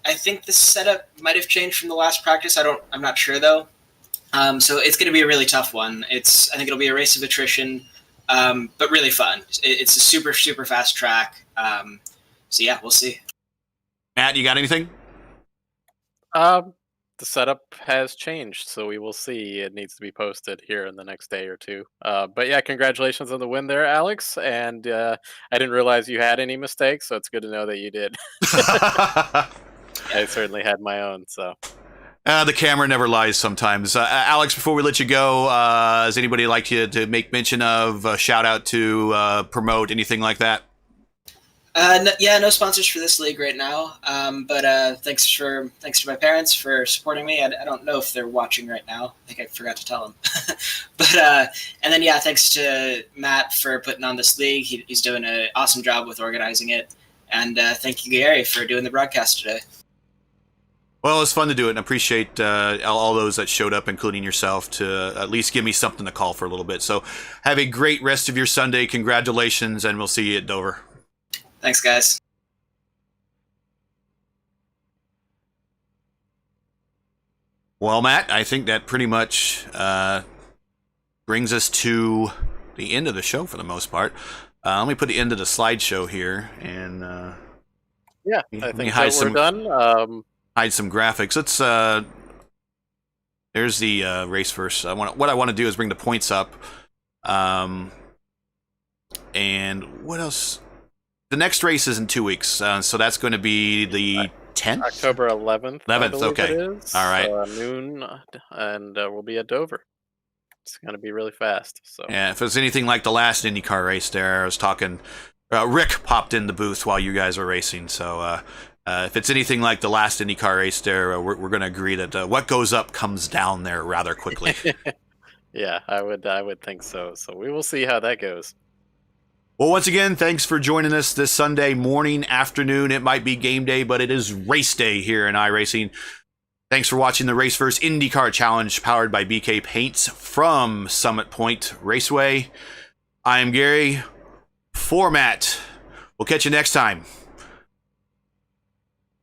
I think the setup might have changed from the last practice. I'm not sure though. So it's going to be a really tough one. I think it'll be a race of attrition, but really fun. It's a super, super fast track. So yeah, we'll see.
Matt, you got anything?
The setup has changed, so we will see. It needs to be posted here in the next day or two. But yeah, congratulations on the win there, Alex. And I didn't realize you had any mistakes, so it's good to know that you did. I certainly had my own, so...
The camera never lies sometimes. Alex, before we let you go, does anybody like you to make mention of, shout out to, promote, anything like that?
No sponsors for this league right now. But thanks to my parents for supporting me. I don't know if they're watching right now. I think I forgot to tell them. But and then thanks to Matt for putting on this league. He's doing an awesome job with organizing it. And thank you, Gary, for doing the broadcast today.
Well, it's fun to do it, and I appreciate all those that showed up, including yourself, to at least give me something to call for a little bit. So have a great rest of your Sunday. Congratulations, and we'll see you at Dover.
Thanks, guys.
Well, Matt, I think that pretty much brings us to the end of the show for the most part. Let me put the end of the slideshow here, and
I think that we're done.
Hide some graphics. Let's there's the RaceVerse. What I want to do is bring the points up. And what else? The next race is in 2 weeks, so that's going to be the 10th?
October 11th.
11th, okay. All right.
Noon, and we'll be at Dover. It's going to be really fast. So
yeah, if it's anything like the last IndyCar race there, I was talking, Rick popped in the booth while you guys were racing, so if it's anything like the last IndyCar race there, we're going to agree that what goes up comes down there rather quickly.
Yeah, I would think so. So we will see how that goes.
Well, once again, thanks for joining us this Sunday morning, afternoon. It might be game day, but it is race day here in iRacing. Thanks for watching the RaceVerse IndyCar Challenge powered by BK Paints from Summit Point Raceway. I'm Gary. Format. We'll catch you next time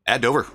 at Dover.